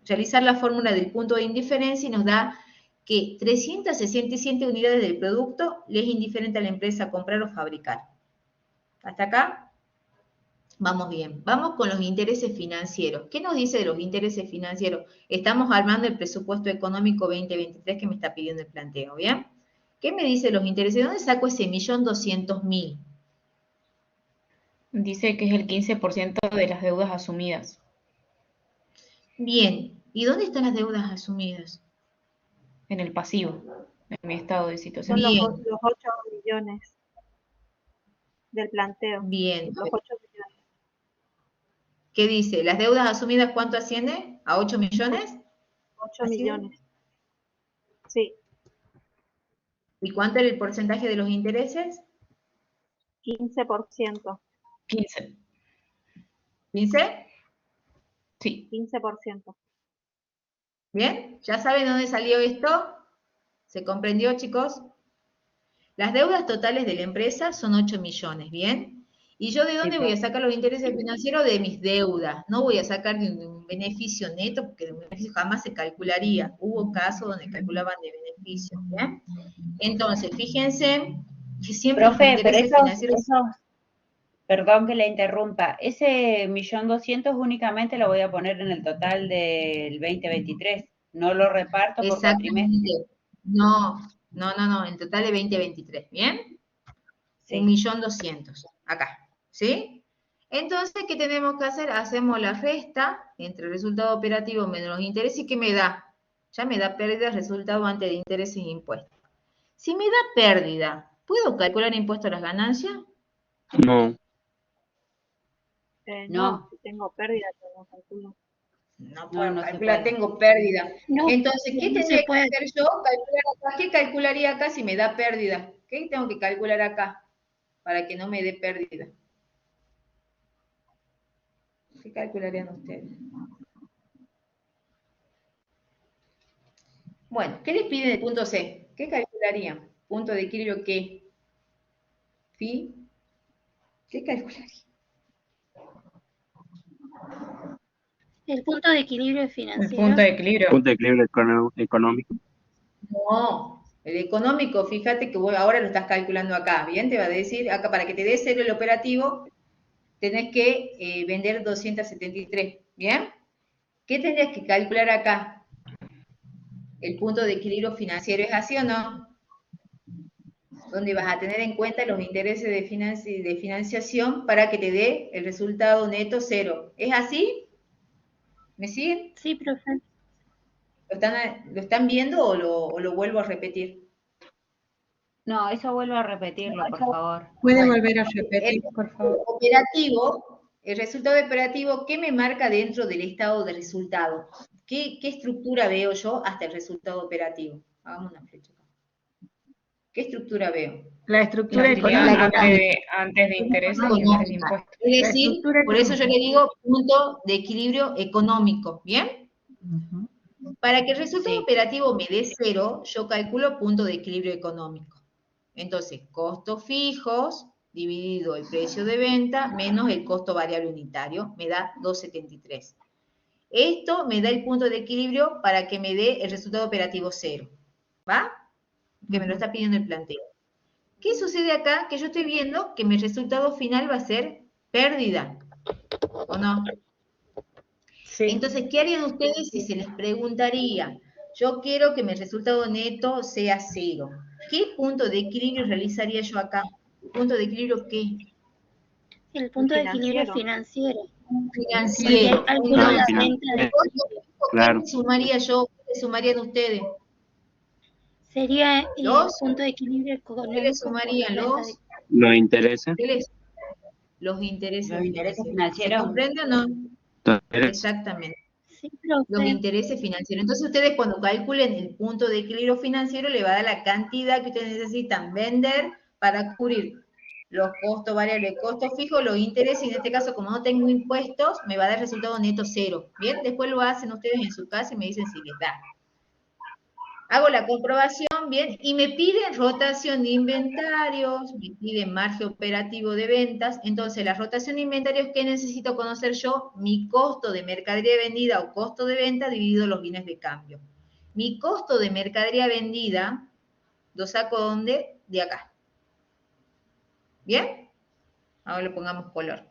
realizar la fórmula del punto de indiferencia y nos da que 367 unidades del producto le es indiferente a la empresa comprar o fabricar. ¿Hasta acá? Vamos bien. Vamos con los intereses financieros. ¿Qué nos dice de los intereses financieros? Estamos armando el presupuesto económico 2023 que me está pidiendo el planteo, ¿bien? ¿Qué me dice de los intereses? ¿De dónde saco ese 1.200.000? Dice que es el 15% de las deudas asumidas. Bien. ¿Y dónde están las deudas asumidas? En el pasivo, en mi estado de Son situación. los, Bien, los 8 millones del planteo. bien. Los 8 millones. ¿Qué dice? ¿Las deudas asumidas cuánto asciende? ¿A 8 millones? 8 ¿Así? millones. Sí, ¿Y cuánto era el porcentaje de los intereses? 15%. 15. ¿15? Sí. 15%. ¿Bien? ¿Ya saben dónde salió esto? ¿Se comprendió, chicos? Las deudas totales de la empresa son 8 millones, ¿bien? ¿Y yo de dónde voy a sacar los intereses financieros? De mis deudas. No voy a sacar de un beneficio neto, porque de un beneficio jamás se calcularía. Hubo casos donde calculaban de beneficio, ¿bien? Entonces, fíjense que siempre los Profe, pero intereses financieros... perdón que le interrumpa, ese 1.200.000 únicamente lo voy a poner en el total del 2023, no lo reparto por cuatrimestre. Exactamente. No, en total de 2023, ¿bien? Sí. 1.200.000, acá, ¿sí? Entonces, ¿qué tenemos que hacer? Hacemos la resta entre el resultado operativo menos los intereses, ¿y qué me da? Ya me da pérdida resultado antes de intereses e impuestos. Si me da pérdida, ¿puedo calcular impuesto a las ganancias? No, No, si tengo pérdida, no calculo. No No, puedo no se calcular, puede. tengo pérdida. No, Entonces, ¿qué no se tendría que puede. hacer yo? Calcular acá. ¿Qué calcularía acá si me da pérdida? ¿Qué tengo que calcular acá para que no me dé pérdida? ¿Qué calcularían ustedes? Bueno, ¿qué les piden del punto C? ¿Qué calcularían? ¿Punto de equilibrio qué? ¿Fi? ¿Qué calcularían? El punto de equilibrio El financiero. punto de equilibrio. punto de equilibrio económico. No, el económico, fíjate que vos ahora lo estás calculando acá, ¿bien? Te va a decir, acá para que te dé cero el operativo, tenés que vender 273, ¿bien? ¿Qué tendrías que calcular acá? El punto de equilibrio financiero, ¿es así o no? donde vas a tener en cuenta los intereses de financiación para que te dé el resultado neto 0. ¿Es así? ¿Me siguen? Sí, profe. ¿Lo están viendo o lo vuelvo a repetir? No, eso vuelvo a repetirlo, por favor. Puede Bueno, volver a repetir, por favor. El resultado operativo, ¿qué me marca dentro del estado de resultado? ¿Qué estructura veo yo hasta el resultado operativo? Hagamos una flecha acá. ¿Qué estructura veo? La La estructura utilidad económica. antes de intereses y después de Económica. impuestos. Es La decir, estructura por eso yo económica. le digo punto de equilibrio económico, ¿bien? Ujú. Para que el resultado Sí. operativo me dé 0, yo calculo punto de equilibrio económico. Entonces, costos fijos dividido el precio de venta menos el costo variable unitario, me da 2,73. Esto me da el punto de equilibrio para que me dé el resultado operativo 0. ¿Va? Que me lo está pidiendo el planteo. ¿Qué sucede acá? Que yo estoy viendo que mi resultado final va a ser pérdida, ¿o no? Sí. Entonces, ¿qué harían ustedes si se les preguntaría? Yo quiero que mi resultado neto sea 0. ¿Qué punto de equilibrio realizaría yo acá? ¿Punto de equilibrio qué? El punto de equilibrio financiero. Financiero. Porque cálculo Ah, la financiero. venta de, Claro. ¿Qué sumaría yo? ¿Qué sumarían ustedes? sería ¿Los? punto de equilibrio ¿Qué le económico por sumarían? venta de, Los intereses. ¿Qué les? Los intereses Los intereses financieros. ¿Se financieros. comprende o no? Los intereses. Exactamente. sí, Los profe. intereses financieros. Entonces ustedes cuando calculen el punto de equilibrio financiero le va a dar la cantidad que ustedes necesitan vender para cubrir los costos variables, costos fijos, los intereses, y en este caso como no tengo impuestos, me va a dar resultado neto 0. Bien, después lo hacen ustedes en su casa y me dicen si les da. Hago la comprobación, bien, y me piden rotación de inventarios, me piden margen operativo de ventas. Entonces, la rotación de inventarios, ¿qué necesito conocer yo? Mi costo de mercadería vendida o costo de venta dividido los bienes de cambio. Mi costo de mercadería vendida, lo saco ¿dónde? De acá. ¿Bien? Ahora le pongamos color.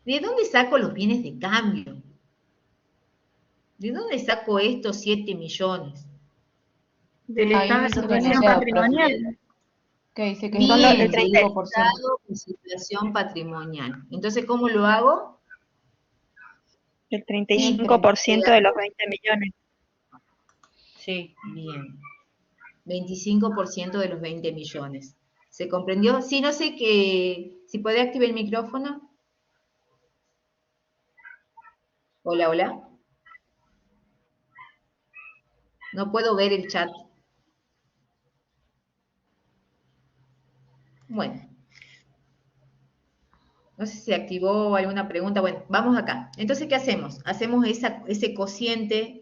¿De dónde saco los bienes de cambio? ¿De dónde saco estos 7 millones? Del Ahí estado de dice que no situación sea patrimonial. Que dice que Bien, son el del 5%. estado de situación patrimonial. Entonces, ¿cómo lo hago? El 35% de los 20 millones. Sí. Bien. 25% de los 20 millones. ¿Se comprendió? Sí, no sé si puede activar el micrófono. Hola, hola. No puedo ver el chat. Bueno. No sé si se activó alguna pregunta. Bueno, vamos acá. Entonces, ¿qué hacemos? Hacemos ese cociente,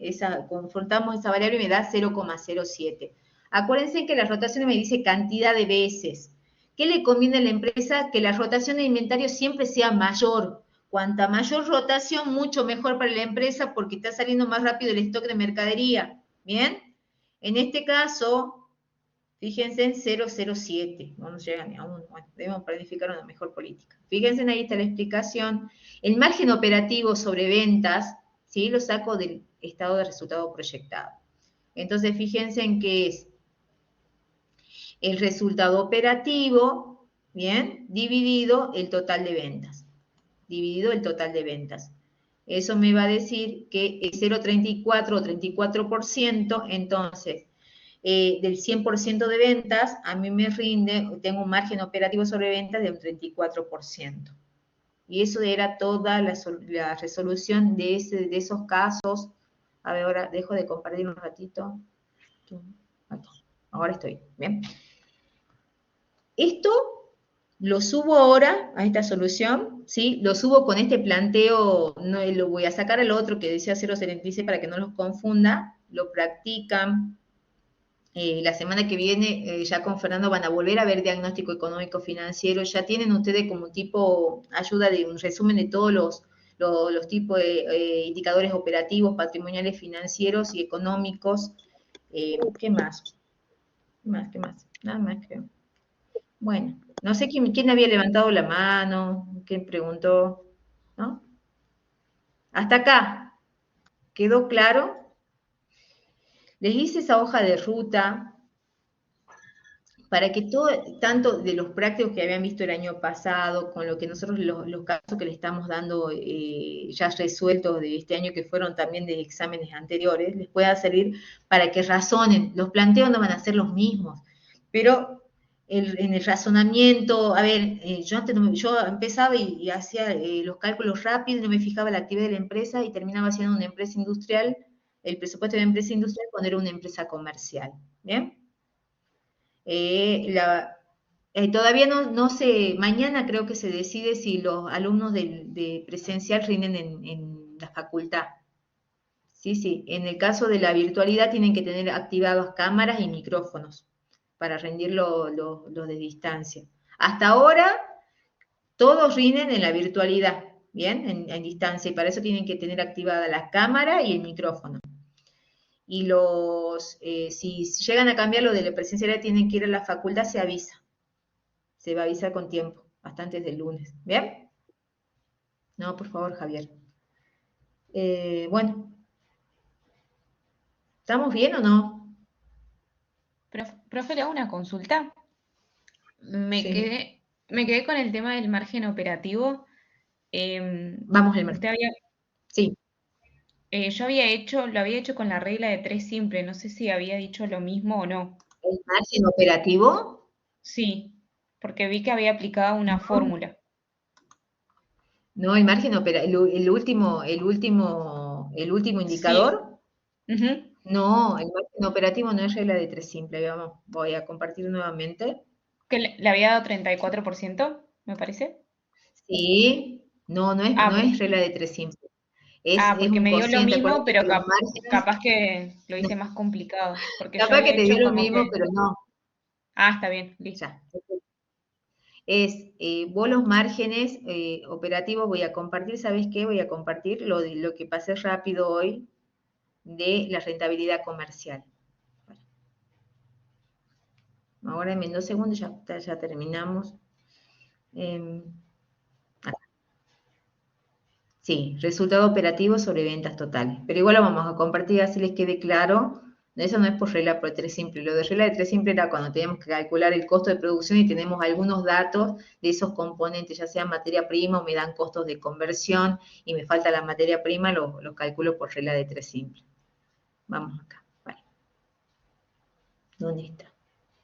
confrontamos esa variable y me da 0,07. Acuérdense que la rotación me dice cantidad de veces. ¿Qué le conviene a la empresa? Que la rotación de inventario siempre sea mayor. Cuanta mayor rotación, mucho mejor para la empresa porque está saliendo más rápido el stock de mercadería. ¿Bien? En este caso, fíjense en 0,07, no nos llega ni a 1, bueno, debemos planificar una mejor política. Fíjense, ahí está la explicación. El margen operativo sobre ventas, ¿sí? Lo saco del estado de resultado proyectado. Entonces, fíjense en qué es el resultado operativo, ¿bien? Dividido el total de ventas. Dividido el total de ventas. Eso me va a decir que es 0,34 o 34%, entonces, del 100% de ventas, a mí me rinde, tengo un margen operativo sobre ventas de un 34%. Y eso era toda la resolución de esos casos. A ver, ahora dejo de compartir un ratito. Aquí. Ahora estoy, ¿bien? Esto lo subo ahora a esta solución, ¿sí? Lo subo con este planteo, no lo voy a sacar al otro que decía 0,76 para que no los confunda, lo practican. La semana que viene ya con Fernando van a volver a ver diagnóstico económico financiero, ya tienen ustedes como tipo ayuda de un resumen de todos los tipos de indicadores operativos, patrimoniales, financieros y económicos. ¿Qué más? ¿Qué más? Nada más creo. Bueno, no sé quién había levantado la mano, quién preguntó, ¿no? Hasta acá, ¿quedó claro? Les hice esa hoja de ruta para que todo, tanto de los prácticos que habían visto el año pasado, con lo que nosotros, los casos que le estamos dando ya resueltos de este año, que fueron también de exámenes anteriores, les pueda servir para que razonen. Los planteos no van a ser los mismos, pero en el razonamiento, a ver, yo antes yo empezaba y hacía los cálculos rápidos, no me fijaba la actividad de la empresa y terminaba siendo una empresa industrial, el presupuesto de una empresa industrial cuando era una empresa comercial, ¿bien? Todavía no se, mañana creo que se decide si los alumnos de presencial rinden en la facultad. Sí, en el caso de la virtualidad tienen que tener activadas cámaras y micrófonos para rendir lo de distancia. Hasta ahora, todos rinden en la virtualidad, ¿bien? En distancia, y para eso tienen que tener activada la cámara y el micrófono. Y si llegan a cambiar lo de la presencialidad, tienen que ir a la facultad, se avisa. Se va a avisar con tiempo, hasta antes del lunes. ¿Bien? No, por favor, Javier. Bueno. ¿Estamos bien o no? Profe, le hago una consulta. Me Sí. quedé con el tema del margen operativo. Vamos, el Usted había, Sí. yo lo había hecho con la regla de 3 simple. No sé si había dicho lo mismo o no. ¿El margen operativo? Sí, porque vi que había aplicado una fórmula. No, el margen operativo, el último indicador. Sí. Ujú. No, el margen operativo no es regla de 3 simple. Vamos, voy a compartir nuevamente. Que le había dado 34%, me parece. Sí, no es regla de 3 simple. Es Porque un me dio lo cociente, mismo, acuérdate pero que los márgenes, capaz que lo hice más complicado. Porque yo capaz que había te hecho dio lo como mismo, que... pero no. Está bien, listo. Ya. Vos los márgenes operativos voy a compartir, ¿sabes qué? Voy a compartir lo que pasé rápido hoy de la rentabilidad comercial. Bueno. Ahora en 2 segundos ya terminamos. Sí, resultado operativo sobre ventas totales. Pero igual lo vamos a compartir así les quede claro. Eso no es por regla de 3 simple. Lo de regla de 3 simple era cuando teníamos que calcular el costo de producción y tenemos algunos datos de esos componentes, ya sea materia prima o me dan costos de conversión y me falta la materia prima, los calculo por regla de 3 simple. Vamos acá. Vale. ¿Dónde está?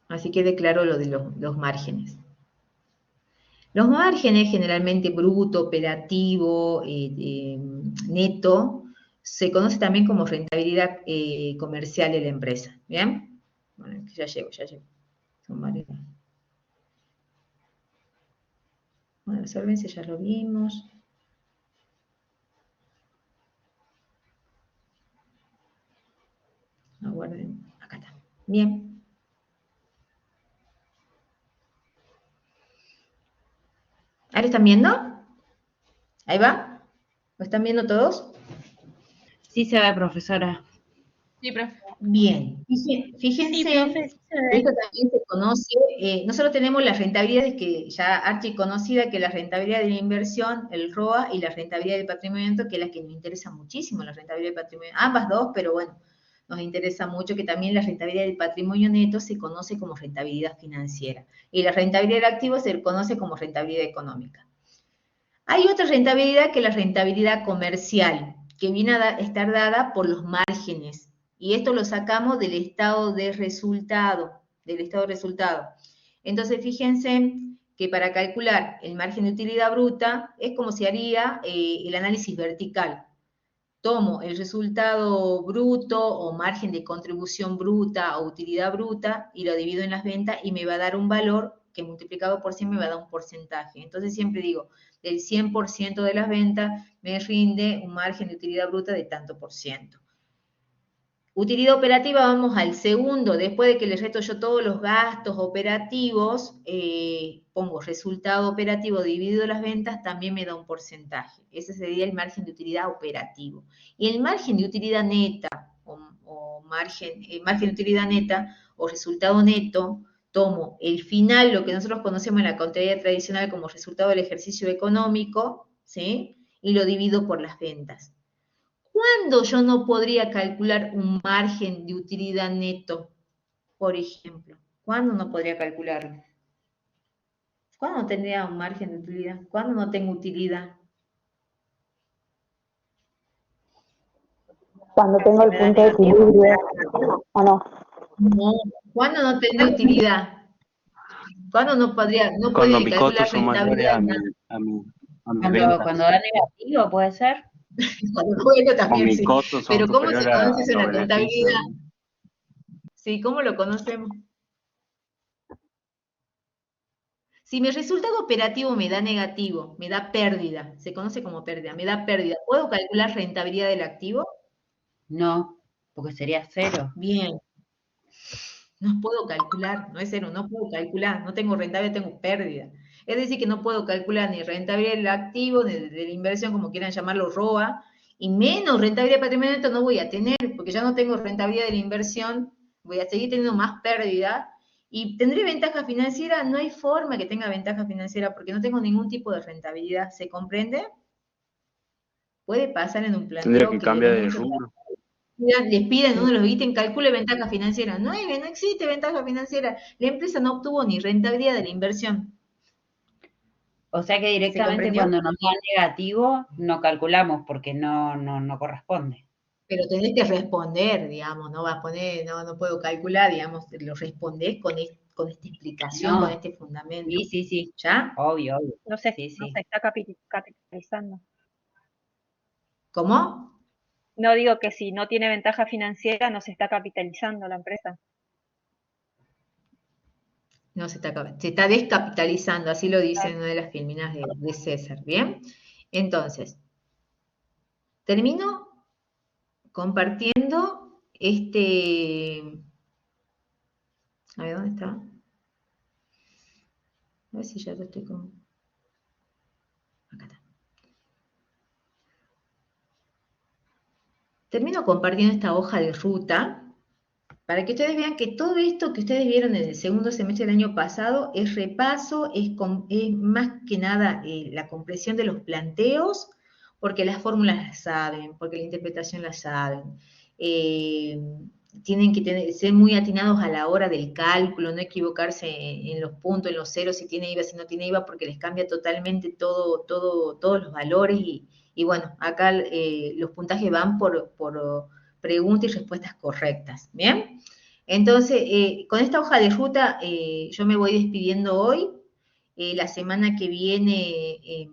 Así quede claro lo de los márgenes. Los márgenes, generalmente bruto, operativo, neto, se conoce también como rentabilidad comercial de la empresa. ¿Bien? Bueno, ya llego. Son varios. Bueno, la solvencia ya lo vimos. Aguarden, acá está. Bien. ¿Ahora están viendo? ¿Ahí va? ¿Lo están viendo todos? Sí se ve, profesora. Sí, profe. Bien. Fíjense, Sí, profe, sí se ve. esto también se conoce, nosotros tenemos las rentabilidades que ya archiconocida, que la rentabilidad de la inversión, el ROA, y la rentabilidad del patrimonio neto, que es la que nos interesa muchísimo, la rentabilidad del patrimonio, ambas dos, pero bueno, nos interesa mucho que también la rentabilidad del patrimonio neto se conoce como rentabilidad financiera, y la rentabilidad del activo se conoce como rentabilidad económica. Hay otra rentabilidad que es la rentabilidad comercial, que viene a estar dada por los márgenes. Y esto lo sacamos del estado de resultado, Entonces, fíjense que para calcular el margen de utilidad bruta es como se haría el análisis vertical. Tomo el resultado bruto o margen de contribución bruta o utilidad bruta y lo divido en las ventas y me va a dar un valor que multiplicado por 100 me va a dar un porcentaje. Entonces siempre digo, del 100% de las ventas me rinde un margen de utilidad bruta de tanto por ciento. Utilidad operativa, vamos al segundo, después de que le resto yo todos los gastos operativos, pongo resultado operativo dividido las ventas, también me da un porcentaje. Ese sería el margen de utilidad operativo. Y el margen de utilidad neta, margen de utilidad neta, o resultado neto, tomo el final, lo que nosotros conocemos en la contabilidad tradicional como resultado del ejercicio económico, ¿sí? Y lo divido por las ventas. ¿Cuándo yo no podría calcular un margen de utilidad neto, por ejemplo? ¿Cuándo no podría calcularlo? ¿Cuándo no tendría un margen de utilidad? ¿Cuándo no tengo utilidad? Cuando tengo el punto de equilibrio, ¿o no? No. ¿Cuándo no tendría utilidad? ¿Cuándo no podría Cuando mis calcular costos son mayores rentabilidad? a mi venta. Cuando da negativo, puede ser. Bueno, O también mis sí. costos son Pero ¿cómo se superiores conoce a eso en los la beneficios. contabilidad? Sí, ¿cómo lo conocemos? Si mi resultado operativo me da negativo, me da pérdida, se conoce como pérdida, me da pérdida, ¿puedo calcular rentabilidad del activo? No, porque sería cero. Bien, no puedo calcular, no es cero, no puedo calcular, no tengo rentabilidad, tengo pérdida. Es decir, que no puedo calcular ni rentabilidad del activo, ni de la inversión, como quieran llamarlo, ROA, y menos rentabilidad patrimonial no voy a tener, porque ya no tengo rentabilidad de la inversión, voy a seguir teniendo más pérdida, y tendré ventaja financiera, no hay forma que tenga ventaja financiera, porque no tengo ningún tipo de rentabilidad, ¿se comprende? Puede pasar en un Tendría planteo que que en un cambiar de momento rubro. les piden uno de los ítems, calcule ventaja financiera. No existe ventaja financiera. La empresa no obtuvo ni rentabilidad de la inversión. O sea que ¿Se directamente comprendió? cuando nos da negativo, no calculamos porque no corresponde. Pero tenés que responder, digamos, no vas a poner, no puedo calcular, digamos, lo respondés con esta explicación, con No, este fundamento. sí. ¿Ya? Obvio. No se Sí. está capitalizando. ¿Cómo? No digo que si no tiene ventaja financiera, no se está capitalizando la empresa. No se está descapitalizando, así lo dice en una de las filminas de César, ¿bien? Entonces, termino compartiendo a ver, ¿dónde está? A ver si ya lo estoy con... Acá está. Termino compartiendo esta hoja de ruta para que ustedes vean que todo esto que ustedes vieron en el segundo semestre del año pasado es repaso, es más que nada la comprensión de los planteos, porque las fórmulas las saben, porque la interpretación la saben. Tienen que ser muy atinados a la hora del cálculo, no equivocarse en los puntos, en los ceros, si tiene IVA, si no tiene IVA, porque les cambia totalmente todos los valores y bueno, acá los puntajes van por preguntas y respuestas correctas, ¿bien? Entonces, con esta hoja de ruta yo me voy despidiendo hoy. La semana que viene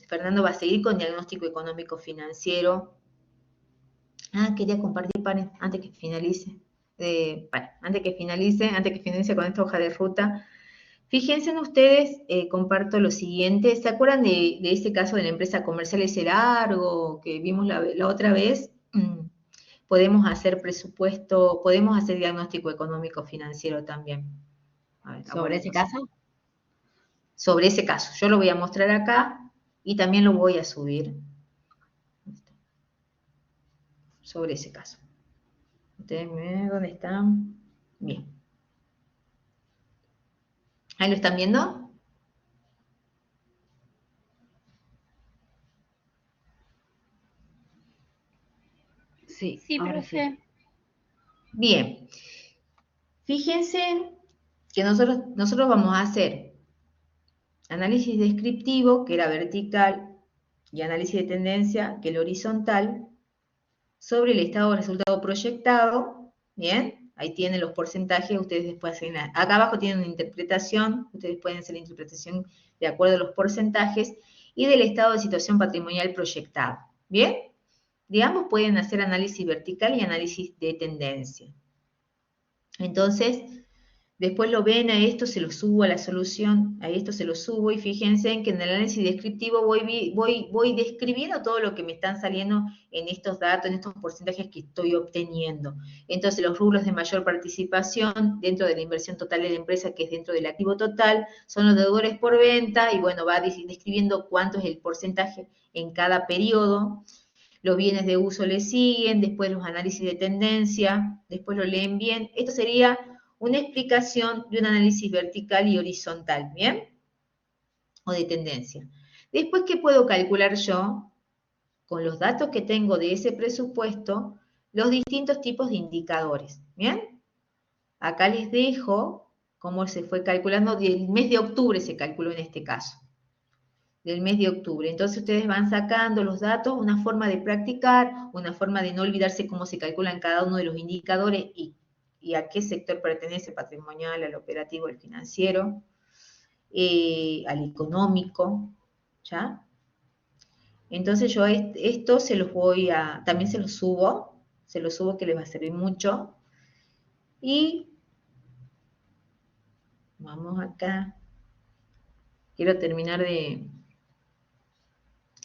Fernando va a seguir con diagnóstico económico financiero. Quería compartir, paren, antes que finalice. Antes que finalice con esta hoja de ruta. Fíjense en ustedes, comparto lo siguiente. ¿Se acuerdan de ese caso de la empresa comercial Largo que vimos la otra vez? Podemos hacer presupuesto, podemos hacer diagnóstico económico financiero también. A ver, ¿Sobre ese caso? Sobre ese caso. Yo lo voy a mostrar acá y también lo voy a subir. Sobre ese caso. Ustedes ven dónde están. Bien. ¿Ahí lo están viendo? Sí, ahora profe. Sí. Bien. Fíjense que nosotros vamos a hacer análisis descriptivo, que era vertical, y análisis de tendencia, que era horizontal, sobre el estado de resultado proyectado, ¿bien? Ahí tienen los porcentajes, ustedes después hacen, acá abajo tienen una interpretación, ustedes pueden hacer la interpretación de acuerdo a los porcentajes, y del estado de situación patrimonial proyectado, ¿bien? De ambos pueden hacer análisis vertical y análisis de tendencia. Entonces, después lo ven, a esto se lo subo a la solución, a esto se lo subo y fíjense en que en el análisis descriptivo voy describiendo todo lo que me están saliendo en estos datos, en estos porcentajes que estoy obteniendo. Entonces los rubros de mayor participación dentro de la inversión total de la empresa, que es dentro del activo total, son los deudores por venta y bueno, va describiendo cuánto es el porcentaje en cada periodo. Los bienes de uso le siguen, después los análisis de tendencia, después lo leen bien. Esto sería una explicación de un análisis vertical y horizontal, ¿bien? O de tendencia. Después, ¿qué puedo calcular yo? con los datos que tengo de ese presupuesto, los distintos tipos de indicadores. ¿Bien? Acá les dejo cómo se fue calculando, del mes de octubre se calculó en este caso, del mes de octubre. Entonces ustedes van sacando los datos, una forma de practicar, una forma de no olvidarse cómo se calculan cada uno de los indicadores y a qué sector pertenece, patrimonial, al operativo, al financiero, al económico, ¿ya? Entonces yo esto se los voy a, también se los subo que les va a servir mucho. Y vamos acá. Quiero terminar de...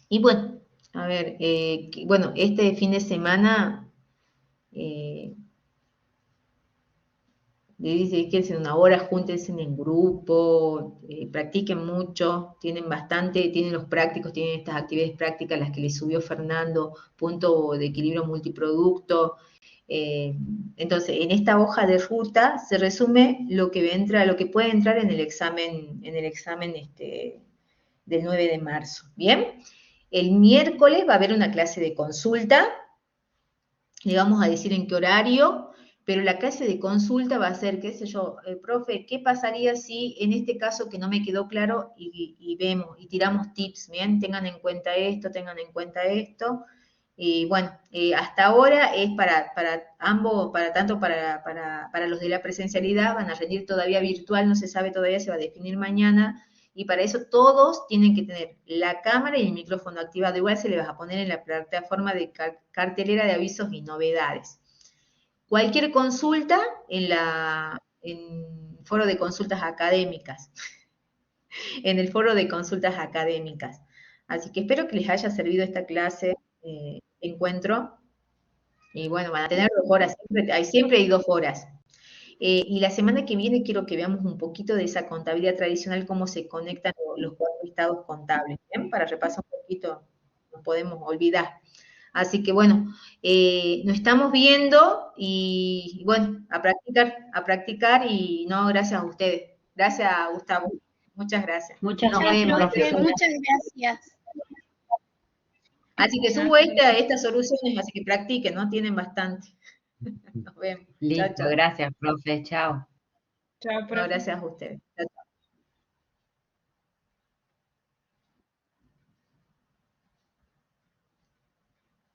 Y bueno, a ver, bueno, este fin de semana dedíquense una hora, júntense en grupo, practiquen mucho, tienen los prácticos, tienen estas actividades prácticas, las que les subió Fernando, punto de equilibrio multiproducto. Entonces, en esta hoja de ruta se resume lo que puede entrar en el examen del 9 de marzo. ¿Bien? El miércoles va a haber una clase de consulta, le vamos a decir en qué horario, pero la clase de consulta va a ser, qué sé yo, profe, ¿qué pasaría si en este caso que no me quedó claro y vemos, y tiramos tips, ¿bien? Tengan en cuenta esto, y bueno, hasta ahora es para ambos, tanto para los de la presencialidad, van a rendir todavía virtual, no se sabe todavía, se va a definir mañana, y para eso todos tienen que tener la cámara y el micrófono activado. Igual se le va a poner en la plataforma de cartelera de avisos y novedades. Cualquier consulta en foro de consultas académicas, en el foro de consultas académicas. Así que espero que les haya servido esta clase, encuentro. Y bueno, van a tener 2 horas, siempre hay 2 horas. Y la semana que viene quiero que veamos un poquito de esa contabilidad tradicional, cómo se conectan los 4 estados contables, ¿bien? Para repasar un poquito, no podemos olvidar. Así que bueno, nos estamos viendo y bueno, a practicar y no, gracias a ustedes. Gracias, Gustavo. Muchas gracias. Muchas Nos gracias, vemos. profesora. Muchas gracias. Así que subo estas soluciones, así que practiquen, ¿no? Tienen bastante. Nos vemos. Listo, Chao, chao. gracias, profe. Chao. Chao, No, profe. gracias a ustedes. Chao, chao.